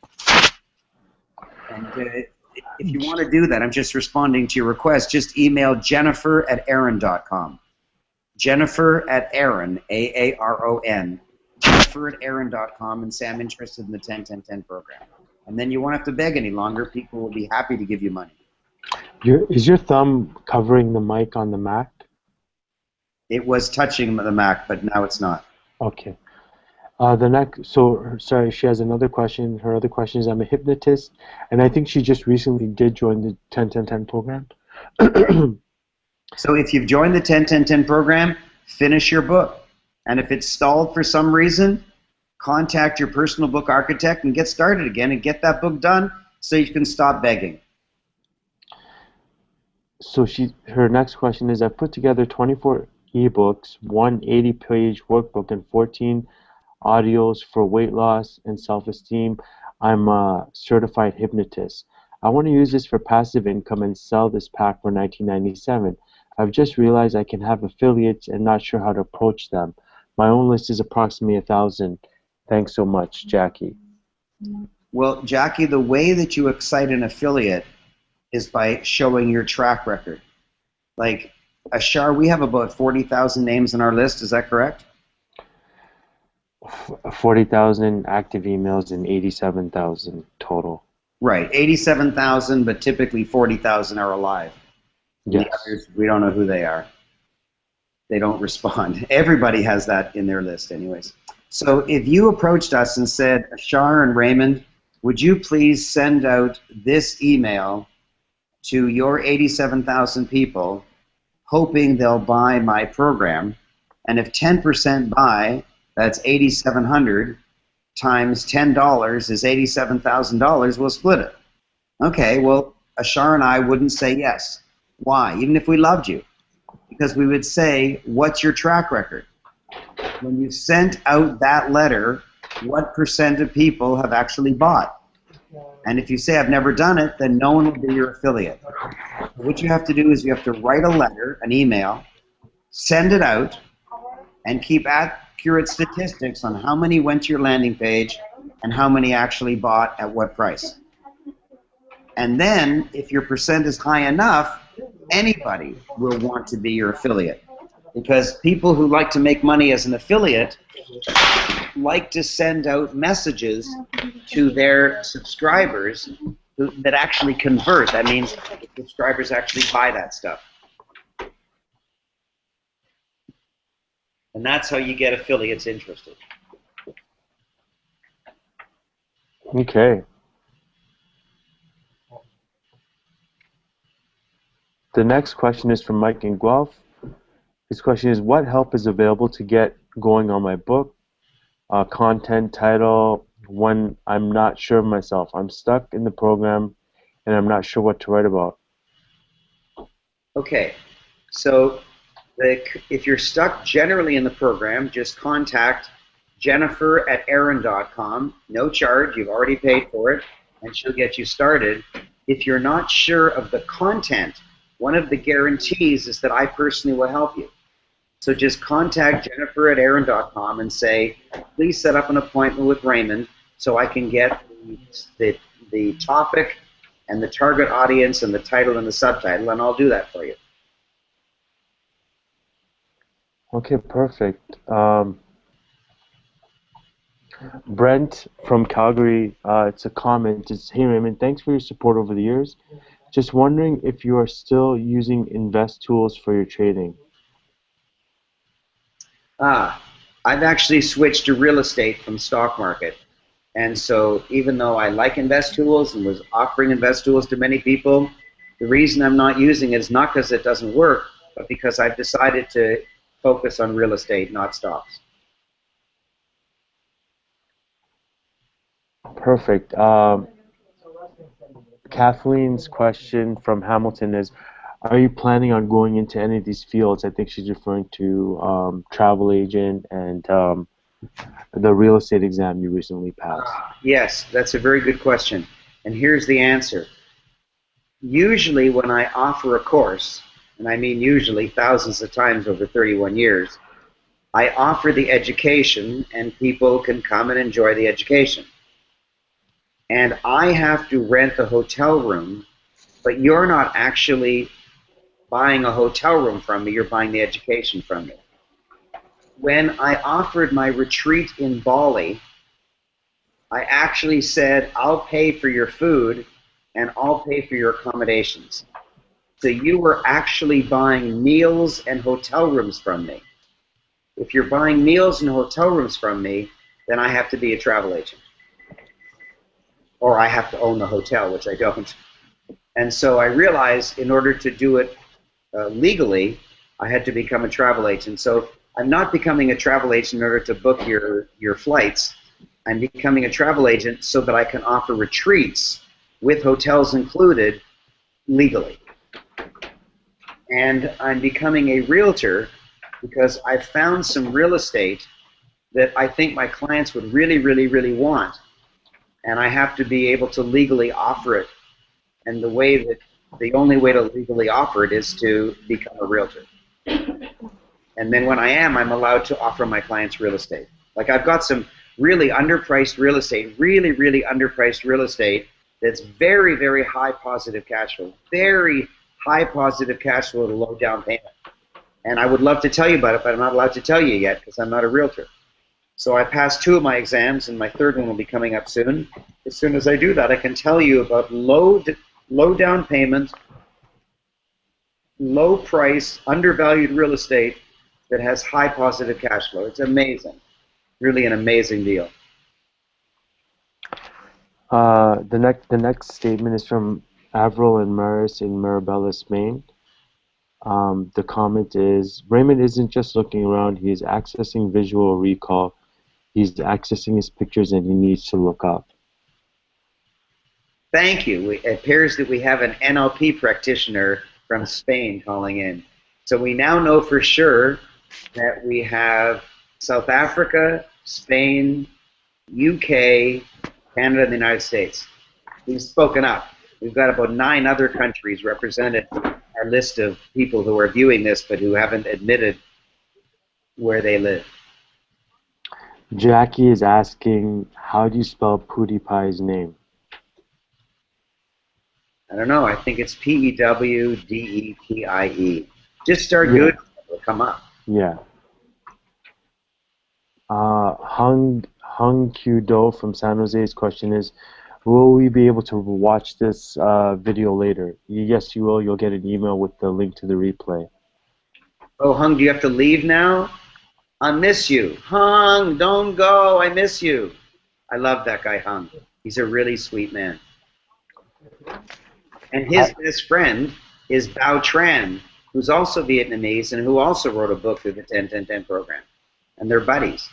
And if you want to do that, I'm just responding to your request, just email jennifer@aaron.com. Jennifer@Aaron, A-A-R-O-N, Jennifer@Aaron.com, and say I'm interested in the 10-10-10 program. And then you won't have to beg any longer. People will be happy to give you money.
Is your thumb covering the mic on the Mac?
It was touching the Mac, but now it's not.
Okay. Sorry, she has another question. Her other question is, I'm a hypnotist, and I think she just recently did join the 10-10-10 program.
So if you've joined the 10-10-10 program, finish your book. And if it's stalled for some reason, contact your personal book architect and get started again and get that book done so you can stop begging.
So her next question is, I put together 24 ebooks, one 80-page workbook, and 14 audios for weight loss and self-esteem. I'm a certified hypnotist. I want to use this for passive income and sell this pack for $19.97. I've just realized I can have affiliates and not sure how to approach them. My own list is approximately 1,000. Thanks so much, Jackie.
Well, Jackie, the way that you excite an affiliate is by showing your track record. Like Ashar, we have about 40,000 names on our list. Is that correct?
40,000 active emails and 87,000 total.
Right, 87,000, but typically 40,000 are alive.
Yes.
The others, we don't know who they are. They don't respond. Everybody has that in their list anyways. So if you approached us and said, Ashar and Raymond, would you please send out this email to your 87,000 people, hoping they'll buy my program, and if 10% buy, that's 8,700 times $10 is $87,000, we'll split it. Okay, well, Ashar and I wouldn't say yes. Why? Even if we loved you. Because we would say, what's your track record? When you sent out that letter, what % of people have actually bought? And if you say, I've never done it, then no one will be your affiliate. What you have to do is you have to write a letter, an email, send it out, and keep accurate statistics on how many went to your landing page and how many actually bought at what price. And then, if your % is high enough, anybody will want to be your affiliate. Because people who like to make money as an affiliate like to send out messages to their subscribers that actually convert. That means the subscribers actually buy that stuff. And that's how you get affiliates interested.
Okay. The next question is from Mike in Guelph. His question is, what help is available to get going on my book? Content, title, when I'm not sure of myself. I'm stuck in the program and I'm not sure what to write about.
Okay, so if you're stuck generally in the program, just contact Jennifer@Aaron.com. No charge, you've already paid for it, and she'll get you started. If you're not sure of the content, one of the guarantees is that I personally will help you. So just contact Jennifer@Aaron.com and say, please set up an appointment with Raymond so I can get the topic and the target audience and the title and the subtitle, and I'll do that for you.
Okay, perfect. Brent from Calgary, it's a comment. It's, hey Raymond, thanks for your support over the years. Just wondering if you are still using invest tools for your trading.
I've actually switched to real estate from stock market. And so even though I like invest tools and was offering invest tools to many people, the reason I'm not using it is not because it doesn't work, but because I've decided to focus on real estate, not stocks.
Perfect. Kathleen's question from Hamilton is, Are you planning on going into any of these fields? I think she's referring to travel agent and the real estate exam you recently passed.
Yes, that's a very good question. And here's the answer. Usually when I offer a course, and I mean usually thousands of times over 31 years, I offer the education and people can come and enjoy the education. And I have to rent a hotel room, but you're not actually buying a hotel room from me, you're buying the education from me. When I offered my retreat in Bali, I actually said, I'll pay for your food and I'll pay for your accommodations. So you were actually buying meals and hotel rooms from me. If you're buying meals and hotel rooms from me, then I have to be a travel agent. Or I have to own the hotel, which I don't. And so I realized in order to do it legally, I had to become a travel agent. So I'm not becoming a travel agent in order to book your flights. I'm becoming a travel agent so that I can offer retreats with hotels included legally. And I'm becoming a realtor because I found some real estate that I think my clients would really, really, really want. And I have to be able to legally offer it. And the only way to legally offer it is to become a realtor. And then when I am, I'm allowed to offer my clients real estate. Like I've got some really underpriced real estate, really, really underpriced real estate that's very, very high positive cash flow, very high positive cash flow at a low down payment. And I would love to tell you about it, but I'm not allowed to tell you yet because I'm not a realtor. So I passed 2 of my exams, and my 3rd one will be coming up soon. As soon as I do that, I can tell you about low down payment, low price, undervalued real estate that has high positive cash flow. It's amazing. Really an amazing deal.
The next statement is from Avril and Maris in Marabella, Spain. The comment is, Raymond isn't just looking around, he is accessing visual recall. He's accessing his pictures and he needs to look up.
Thank you. It appears that we have an NLP practitioner from Spain calling in. So we now know for sure that we have South Africa, Spain, UK, Canada, and the United States. We've spoken up. We've got about 9 other countries represented in our list of people who are viewing this but who haven't admitted where they live.
Jackie is asking, how do you spell PewDiePie's name?
I don't know. I think it's P-E-W-D-E-P-I-E. Just start Googling. It'll come up.
Yeah. Hung Q-Do from San Jose's question is, will we be able to watch this video later? Yes, you will. You'll get an email with the link to the replay.
Oh, Hung, do you have to leave now? I miss you. Hung, don't go. I miss you. I love that guy, Hung. He's a really sweet man. And his best friend is Bao Tran, who's also Vietnamese and who also wrote a book through the 10-10-10 program. And they're buddies.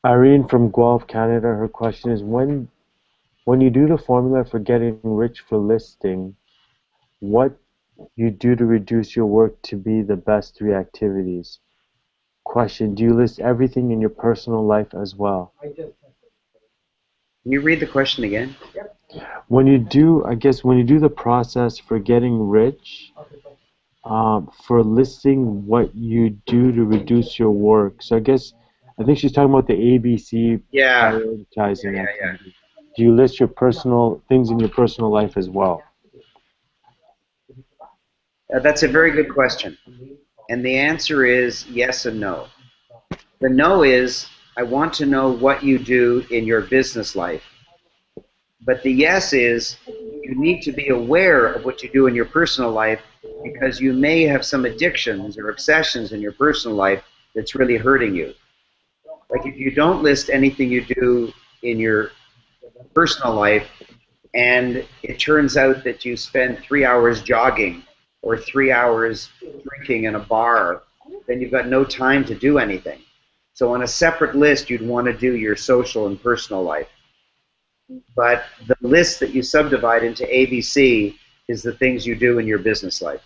Irene from Guelph, Canada, her question is, when you do the formula for getting rich for listing, what you do to reduce your work to be the best 3 activities? Question, do you list everything in your personal life as well?
Can you read the question again?
When you do, when you do the process for getting rich, for listing what you do to reduce your work. So I think she's talking about the ABC prioritizing activity. Do you list your personal things in your personal life as well?
That's a very good question. And the answer is yes and no. The no is, I want to know what you do in your business life. But the yes is, you need to be aware of what you do in your personal life because you may have some addictions or obsessions in your personal life that's really hurting you. Like if you don't list anything you do in your personal life and it turns out that you spend 3 hours jogging or 3 hours drinking in a bar, then you've got no time to do anything. So on a separate list, you'd want to do your social and personal life. But the list that you subdivide into ABC is the things you do in your business life.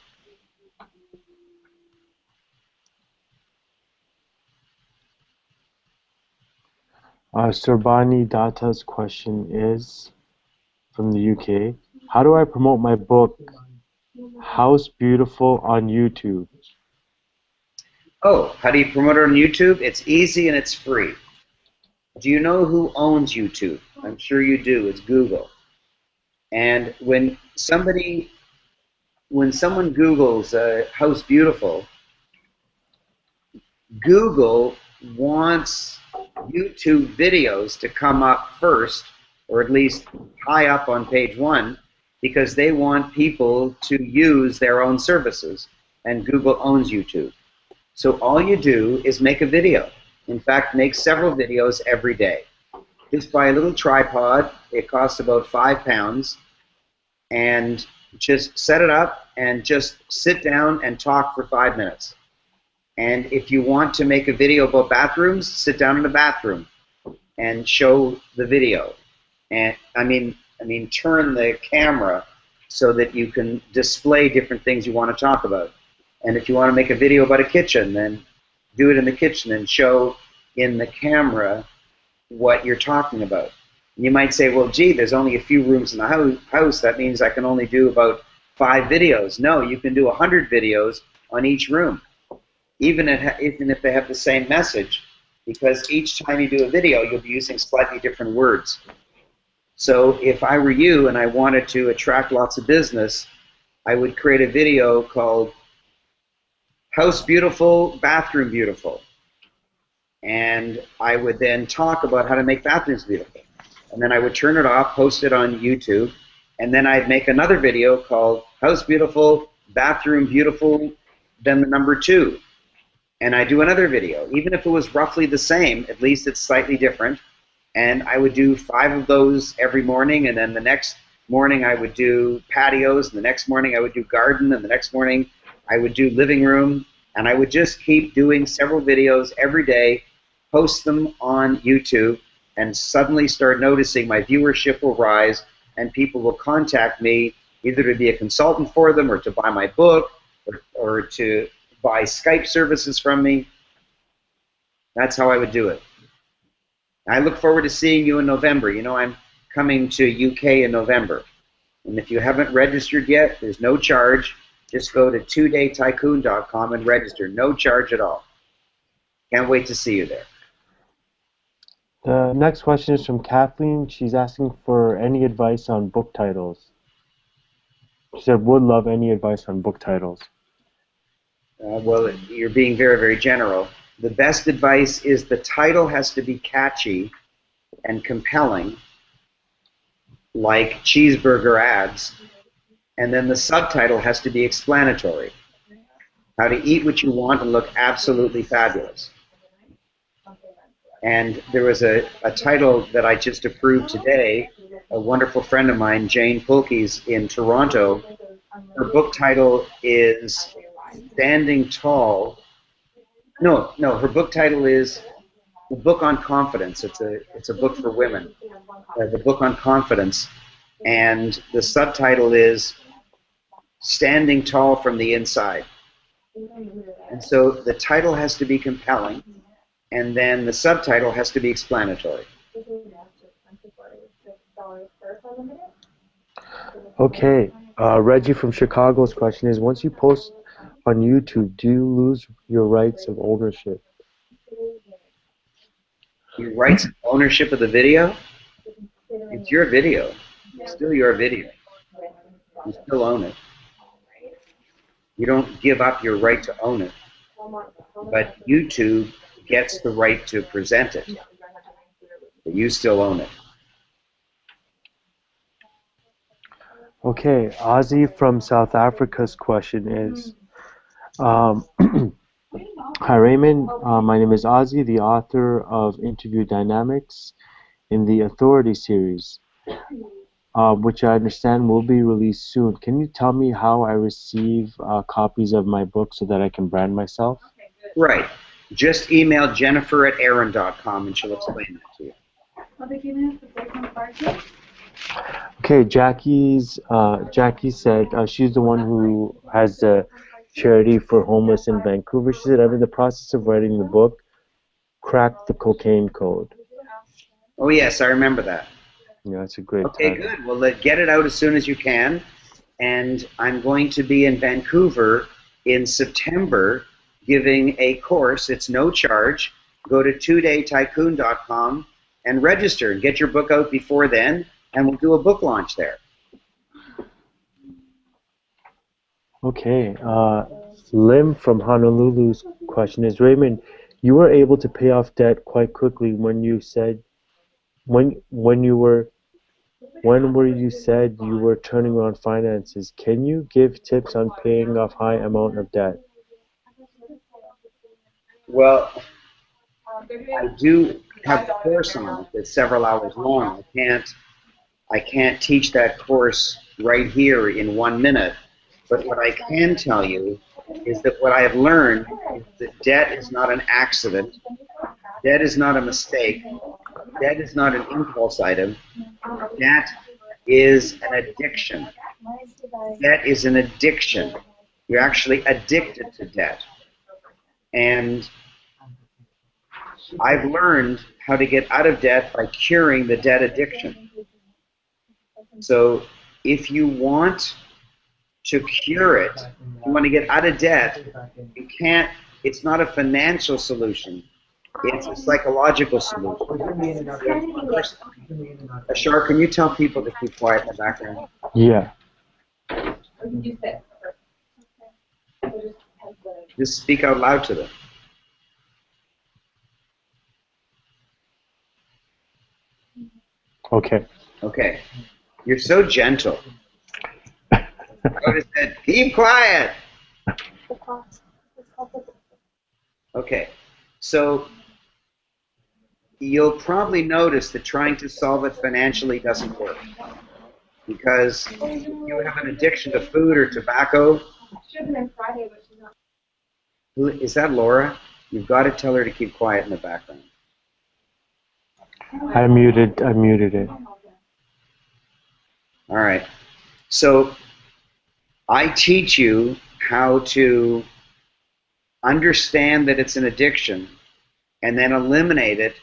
Surbani Datta's question is from the UK. How do I promote my book, House Beautiful, on YouTube?
Oh, how do you promote it on YouTube? It's easy and it's free. Do you know who owns YouTube? I'm sure you do. It's Google. And when someone Googles House Beautiful, Google wants YouTube videos to come up first, or at least high up on page one, because they want people to use their own services, and Google owns YouTube. So all you do is make a video. In fact, make several videos every day. Just buy a little tripod. It costs about £5, and just set it up and just sit down and talk for 5 minutes. And if you want to make a video about bathrooms, sit down in a bathroom and show the video. And I mean, turn the camera so that you can display different things you want to talk about. And if you want to make a video about a kitchen, then do it in the kitchen and show in the camera what you're talking about. You might say, well, gee, there's only a few rooms in the house. That means I can only do about 5 videos. No, you can do 100 videos on each room, even if they have the same message, because each time you do a video, you'll be using slightly different words. So if I were you and I wanted to attract lots of business, I would create a video called House Beautiful, Bathroom Beautiful. And I would then talk about how to make bathrooms beautiful. And then I would turn it off, post it on YouTube, and then I'd make another video called House Beautiful, Bathroom Beautiful, then the number 2. And I do another video. Even if it was roughly the same, at least it's slightly different. And I would do 5 of those every morning, and then the next morning I would do patios, and the next morning I would do garden, and the next morning I would do living room, and I would just keep doing several videos every day, post them on YouTube, and suddenly start noticing my viewership will rise, and people will contact me either to be a consultant for them, or to buy my book, or to buy Skype services from me. That's how I would do it. I look forward to seeing you in November. You know, I'm coming to UK in November. And if you haven't registered yet, there's no charge. Just go to 2daytycoon.com and register. No charge at all. Can't wait to see you there.
The next question is from Kathleen. She's asking for any advice on book titles. She said, would love any advice on book titles.
Well, you're being very, very general. The best advice is the title has to be catchy and compelling, like cheeseburger ads, and then the subtitle has to be explanatory. How to eat what you want and look absolutely fabulous. And there was a title that I just approved today. A wonderful friend of mine, Jane Pulkey's in Toronto, her book title is Standing Tall. No, her book title is The Book on Confidence. It's a book for women. The Book on Confidence. And the subtitle is Standing Tall from the Inside. And so the title has to be compelling, and then the subtitle has to be explanatory.
Okay, Reggie from Chicago's question is, once you post on YouTube, do you lose your rights of ownership?
Your rights of ownership of the video? It's your video. It's still your video. You still own it. You don't give up your right to own it, but YouTube gets the right to present it. But you still own it.
Okay, Ozzy from South Africa's question is, hi Raymond, my name is Ozzy, the author of Interview Dynamics in the Authority series, which I understand will be released soon. Can you tell me how I receive copies of my book so that I can brand myself?
Right. Just email Jennifer@aaron.com and she'll explain that to you.
Okay, Jackie said she's the one who has the charity for homeless in Vancouver. She said, I'm in the process of writing the book, Crack the Cocaine Code.
Oh, yes, I remember that.
Yeah, that's a great
Okay,
title.
good. Well, get it out as soon as you can. And I'm going to be in Vancouver in September giving a course. It's no charge. Go to twodaytycoon.com and register and get your book out before then, and we'll do a book launch there.
Okay, Lim from Honolulu's question is, Raymond, you were able to pay off debt quite quickly when you said when you were you said you were turning around finances. Can you give tips on paying off high amount of debt?
Well, I do have a course on it that's several hours long. I can't teach that course right here in 1 minute. But what I can tell you is that what I have learned is that debt is not an accident. Debt is not a mistake. Debt is not an impulse item. Debt is an addiction. Debt is an addiction. You're actually addicted to debt. And I've learned how to get out of debt by curing the debt addiction. So if you want to cure it, you want to get out of debt, you can't, it's not a financial solution. It's a psychological solution. Ashar, can you tell people to keep quiet in the background?
Yeah.
Just speak out loud to them.
Okay.
Okay. You're so gentle. I would have said, keep quiet. Okay. So you'll probably notice that trying to solve it financially doesn't work. Because if you have an addiction to food or tobacco. Is that Laura? You've got to tell her to keep quiet in the background.
I muted it.
All right. So I teach you how to understand that it's an addiction and then eliminate it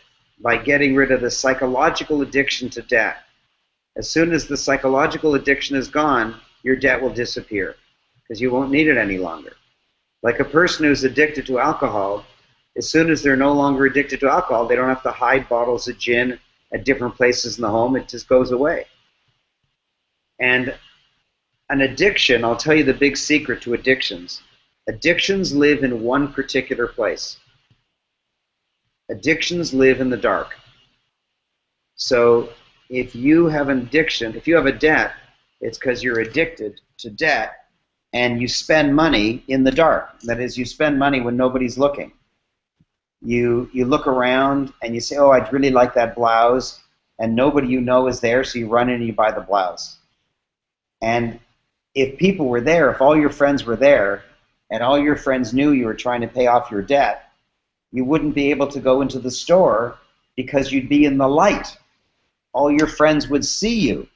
by getting rid of the psychological addiction to debt. As soon as the psychological addiction is gone, your debt will disappear because you won't need it any longer. Like a person who's addicted to alcohol, as soon as they're no longer addicted to alcohol, they don't have to hide bottles of gin at different places in the home. It just goes away. And an addiction, I'll tell you the big secret to addictions. Addictions live in one particular place. Addictions live in the dark. So if you have an addiction, if you have a debt, it's because you're addicted to debt and you spend money in the dark. That is, you spend money when nobody's looking. You look around and you say, oh, I'd really like that blouse, and nobody you know is there, so you run in and you buy the blouse. And if people were there, if all your friends were there, and all your friends knew you were trying to pay off your debt, you wouldn't be able to go into the store because you'd be in the light. All your friends would see you,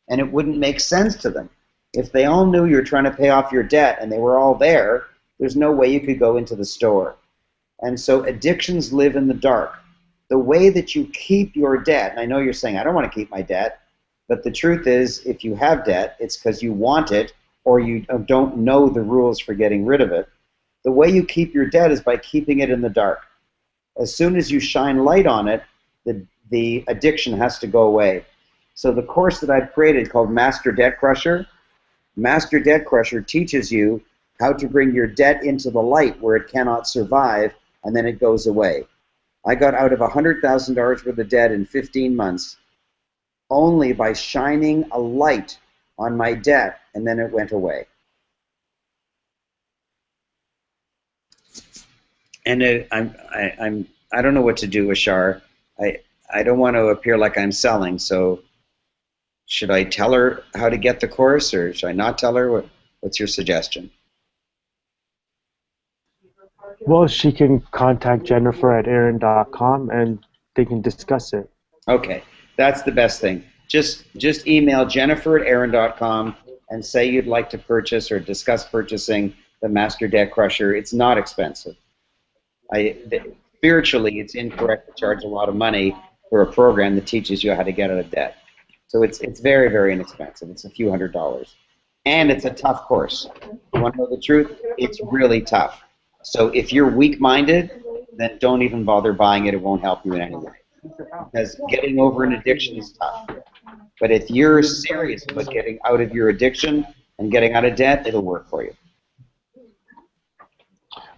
and it wouldn't make sense to them. If they all knew you were trying to pay off your debt and they were all there, there's no way you could go into the store. And so addictions live in the dark. The way that you keep your debt, and I know you're saying, I don't want to keep my debt, but the truth is, if you have debt, it's because you want it or you don't know the rules for getting rid of it. The way you keep your debt is by keeping it in the dark. As soon as you shine light on it, the addiction has to go away. So the course that I've created called Master Debt Crusher teaches you how to bring your debt into the light where it cannot survive, and then it goes away. I got out of $100,000 worth of debt in 15 months only by shining a light on my debt, and then it went away. And I don't know what to do, Ashar. I don't want to appear like I'm selling, so should I tell her how to get the course, or should I not tell her? What's your suggestion?
Well, she can contact Jennifer at Aaron.com and they can discuss it.
Okay, that's the best thing. just email Jennifer@Aaron.com and say you'd like to purchase or discuss purchasing the Master Debt Crusher. It's not expensive. Spiritually, it's incorrect to charge a lot of money for a program that teaches you how to get out of debt. So it's very, very inexpensive. It's a few $100s. And it's a tough course. You want to know the truth? It's really tough. So if you're weak-minded, then don't even bother buying it. It won't help you in any way. Because getting over an addiction is tough. But if you're serious about getting out of your addiction and getting out of debt, it'll work for you.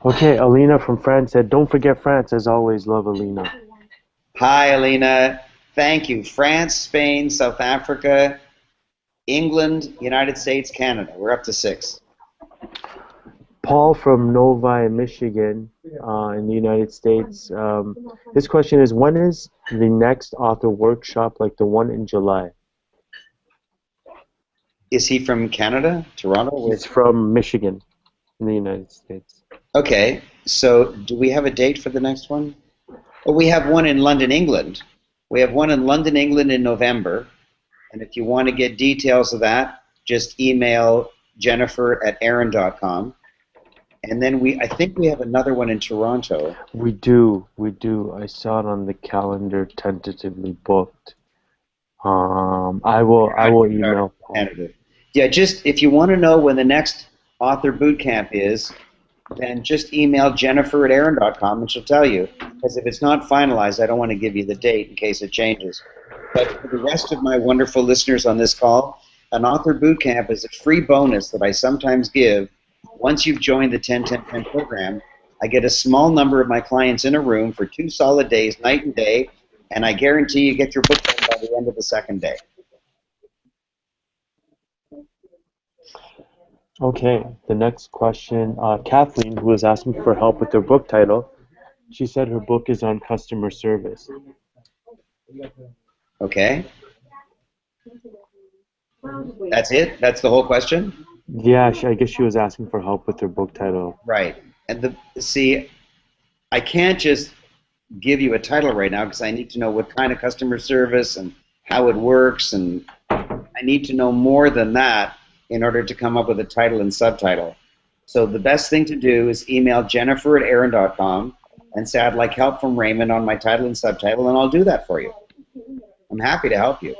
Okay, Alina from France said, don't forget France, as always. Love, Alina.
Hi, Alina. Thank you. France, Spain, South Africa, England, United States, Canada. We're up to 6.
Paul from Novi, Michigan, in the United States. His question is, when is the next author workshop, like the one in July?
Is he from Canada, Toronto?
He's from Michigan, in the United States.
Okay, so do we have a date for the next one? Well, we have one in London, England. We have one in London, England in November. And if you want to get details of that, just email Jennifer@Aaron.com. And then I think we have another one in Toronto.
We do. I saw it on the calendar, tentatively booked. I will email Paul.
Yeah, just if you want to know when the next author boot camp is, then just email Jennifer@Aaron.com and she'll tell you. Because if it's not finalized, I don't want to give you the date in case it changes. But for the rest of my wonderful listeners on this call, an author boot camp is a free bonus that I sometimes give. Once you've joined the 10-10-10 program, I get a small number of my clients in a room for 2 solid days, night and day, and I guarantee you get your book done by the end of the second day.
Okay, the next question, Kathleen, who was asking for help with her book title, she said her book is on customer service.
Okay. That's it? That's the whole question?
Yeah, I guess she was asking for help with her book title.
Right. And see, I can't just give you a title right now because I need to know what kind of customer service and how it works, and I need to know more than that in order to come up with a title and subtitle. So the best thing to do is email Jennifer@Aaron.com and say, I'd like help from Raymond on my title and subtitle, and I'll do that for you. I'm happy to help you.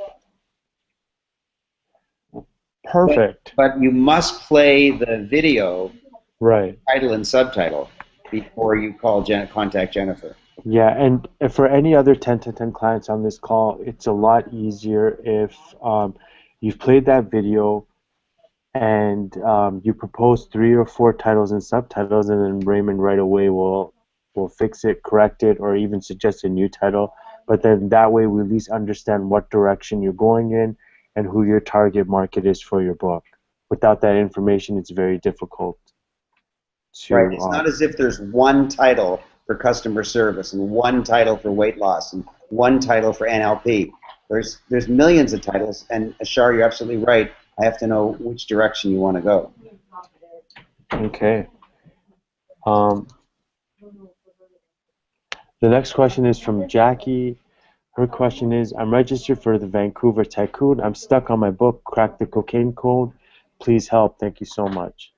Perfect.
But you must play the video,
right,
title and subtitle, before you contact Jennifer.
Yeah, and for any other 10-10 clients on this call, it's a lot easier if you've played that video and you propose 3 or 4 titles and subtitles, and then Raymond right away will fix it, correct it, or even suggest a new title. But then that way we at least understand what direction you're going in and who your target market is for your book. Without that information, it's very difficult to...
Right, it's not as if there's one title for customer service and one title for weight loss and one title for NLP. There's millions of titles, and Ashar, you're absolutely right. I have to know which direction you want to go.
Okay. The next question is from Jackie. Her question is, I'm registered for the Vancouver Tycoon. I'm stuck on my book, Crack the Cocaine Code. Please help. Thank you so much.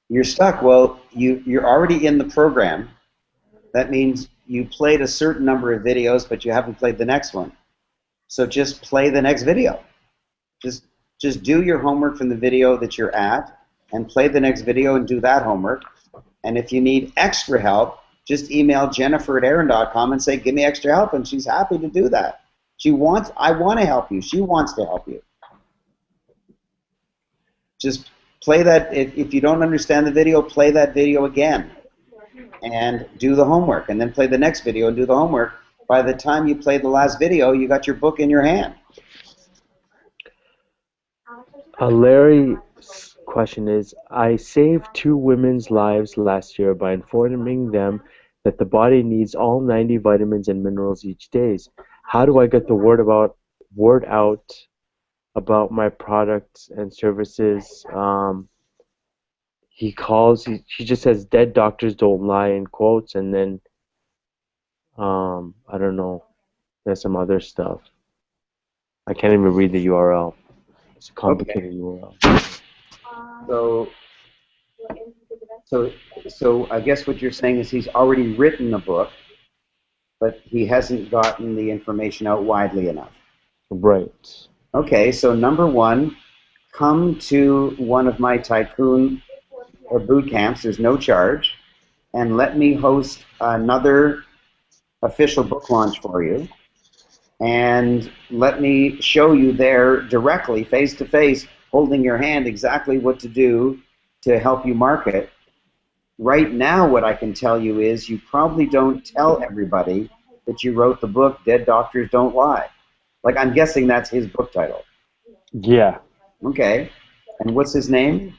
You're stuck. Well, you're already in the program. That means you played a certain number of videos, but you haven't played the next one. So just play the next video. Just do your homework from the video that you're at and play the next video and do that homework. And if you need extra help, just email Jennifer@Aaron.com and say, give me extra help, and she's happy to do that. I want to help you. She wants to help you. Just play that. If you don't understand the video, play that video again and do the homework, and then play the next video and do the homework. By the time you play the last video, you got your book in your hand.
Larry's question is, I saved 2 women's lives last year by informing them that the body needs all 90 vitamins and minerals each day. How do I get the word out about my products and services? He just says dead doctors don't lie in quotes, and then I don't know, there's some other stuff. I can't even read the URL. It's a
Okay.
complicated URL.
So, so, so I guess what you're saying is he's already written a book, but he hasn't gotten the information out widely enough.
Right.
Okay, so number one, come to one of my tycoon or boot camps. There's no charge, and let me host another official book launch for you. And let me show you there directly, face to face, holding your hand, exactly what to do to help you market. Right now, what I can tell you is you probably don't tell everybody that you wrote the book, Dead Doctors Don't Lie. Like, I'm guessing that's his book title.
Yeah.
Okay. And what's his name?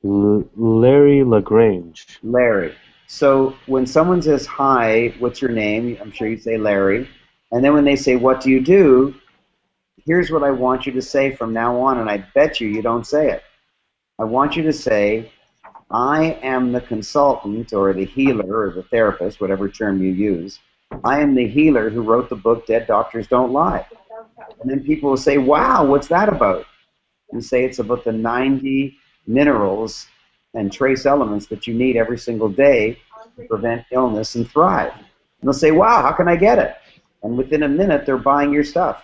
Larry LaGrange.
Larry. So when someone says, hi, what's your name? I'm sure you say Larry. And then when they say, what do you do? Here's what I want you to say from now on, and I bet you don't say it. I want you to say, I am the consultant or the healer or the therapist, whatever term you use. I am the healer who wrote the book Dead Doctors Don't Lie. And then people will say, wow, what's that about? You say it's about the 90 minerals and trace elements that you need every single day to prevent illness and thrive. And they'll say, wow, how can I get it? And within a minute, they're buying your stuff.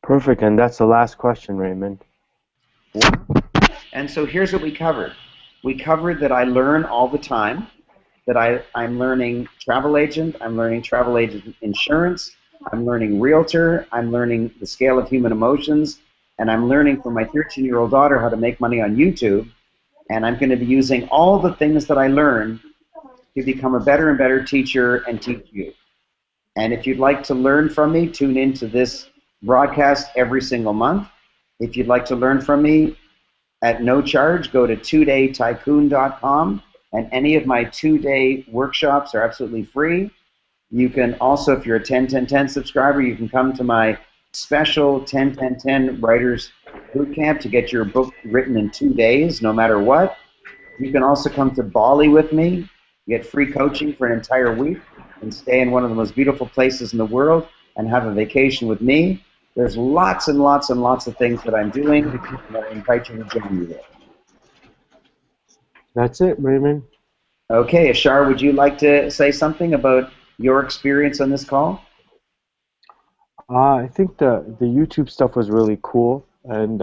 Perfect. And that's the last question, Raymond.
And so here's what we covered. We covered that I learn all the time, that I'm learning travel agent, I'm learning travel agent insurance, I'm learning realtor, I'm learning the scale of human emotions, and I'm learning from my 13-year-old daughter how to make money on YouTube, and I'm going to be using all the things that I learned to become a better and better teacher and teach you. And if you'd like to learn from me, tune into this broadcast every single month. If you'd like to learn from me at no charge, go to twodaytycoon.com, and any of my 2-day workshops are absolutely free. You can also, if you're a 10-10-10 subscriber, you can come to my special 10-10-10 Writers Bootcamp to get your book written in 2 days, no matter what. You can also come to Bali with me, get free coaching for an entire week, and stay in one of the most beautiful places in the world and have a vacation with me. There's lots and lots and lots of things that I'm doing, and I invite you to join me there.
That's it, Raymond.
Okay, Ashar, would you like to say something about your experience on this call?
I think the YouTube stuff was really cool, and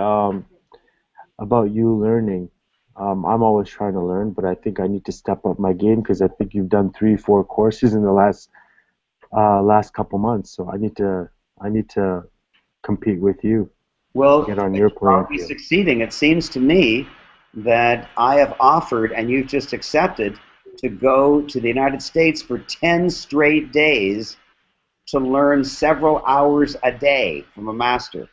about you learning. I'm always trying to learn, but I think I need to step up my game because I think you've done 3, 4 courses in the last couple months. So I need to compete with you.
Well,
Get on your
you're
playing
probably
field.
succeeding. It seems to me that I have offered, and you've just accepted, to go to the United States for 10 straight days to learn several hours a day from a master.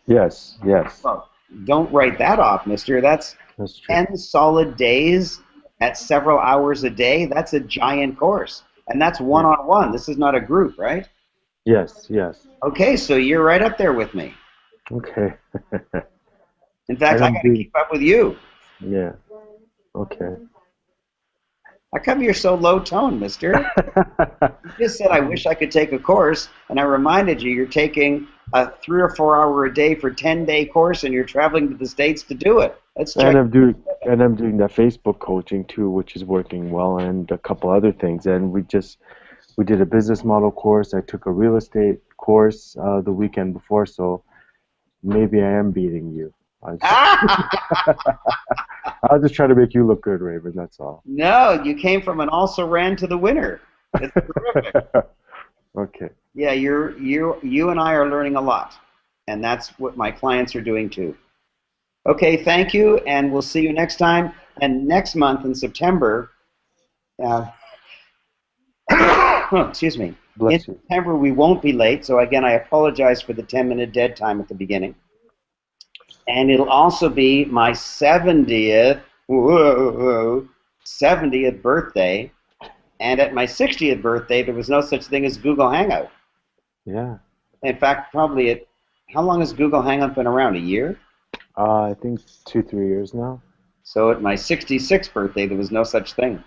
Yes, yes,
Well, don't write that off, mister. That's
that's true.
10 solid days at several hours a day. That's a giant course. And that's one-on-one. This is not a group, right?
Yes, yes.
Okay, so you're right up there with me.
Okay.
In fact,
And
I
I'm
got to
doing,
keep up with you.
yeah. Okay.
How come you're so low tone, mister? You just said, I wish I could take a course, and I reminded you you're taking a 3 or 4 hour a day for 10-day course, and you're traveling to the States to do it. Let's check.
And I'm doing that Facebook coaching too, which is working well, and a couple other things. And we did a business model course. I took a real estate course the weekend before, so maybe I am beating you. I'll just try to make you look good, Raven. That's all.
No, you came from an also ran to the winner. It's terrific.
Okay.
Yeah, you and I are learning a lot, and that's what my clients are doing too. Okay, thank you, and we'll see you next time. And next month in September, excuse me, in
Bless you.
September we won't be late. So again, I apologize for the 10-minute dead time at the beginning. And it'll also be my 70th, 70th birthday. And at my 60th birthday, there was no such thing as Google Hangout.
Yeah.
In fact, probably how long has Google Hangout been around? A year?
I think 2, 3 years now.
So at my 66th birthday, there was no such thing.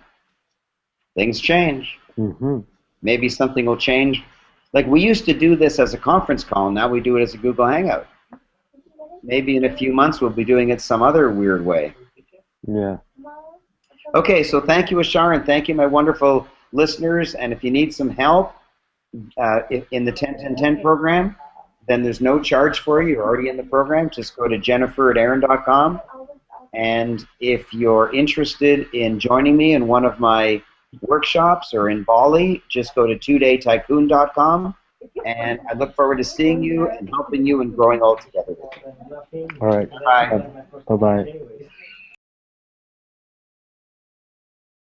Things change.
Mm-hmm.
Maybe something will change Like, we used to do this as a conference call, now we do it as a Google Hangout. Maybe in a few months we'll be doing it some other weird way.
Yeah.
Okay, so thank you, Ashar, and thank you, my wonderful listeners. And if you need some help in the 10-10-10 program, then there's no charge for you. You're already in the program. Just go to jennifer@aaron.com. And if you're interested in joining me in one of my workshops or in Bali, just go to twodaytycoon.com. And I look forward to seeing you and helping you and growing all together with you.
All right.
Bye.
Bye-bye.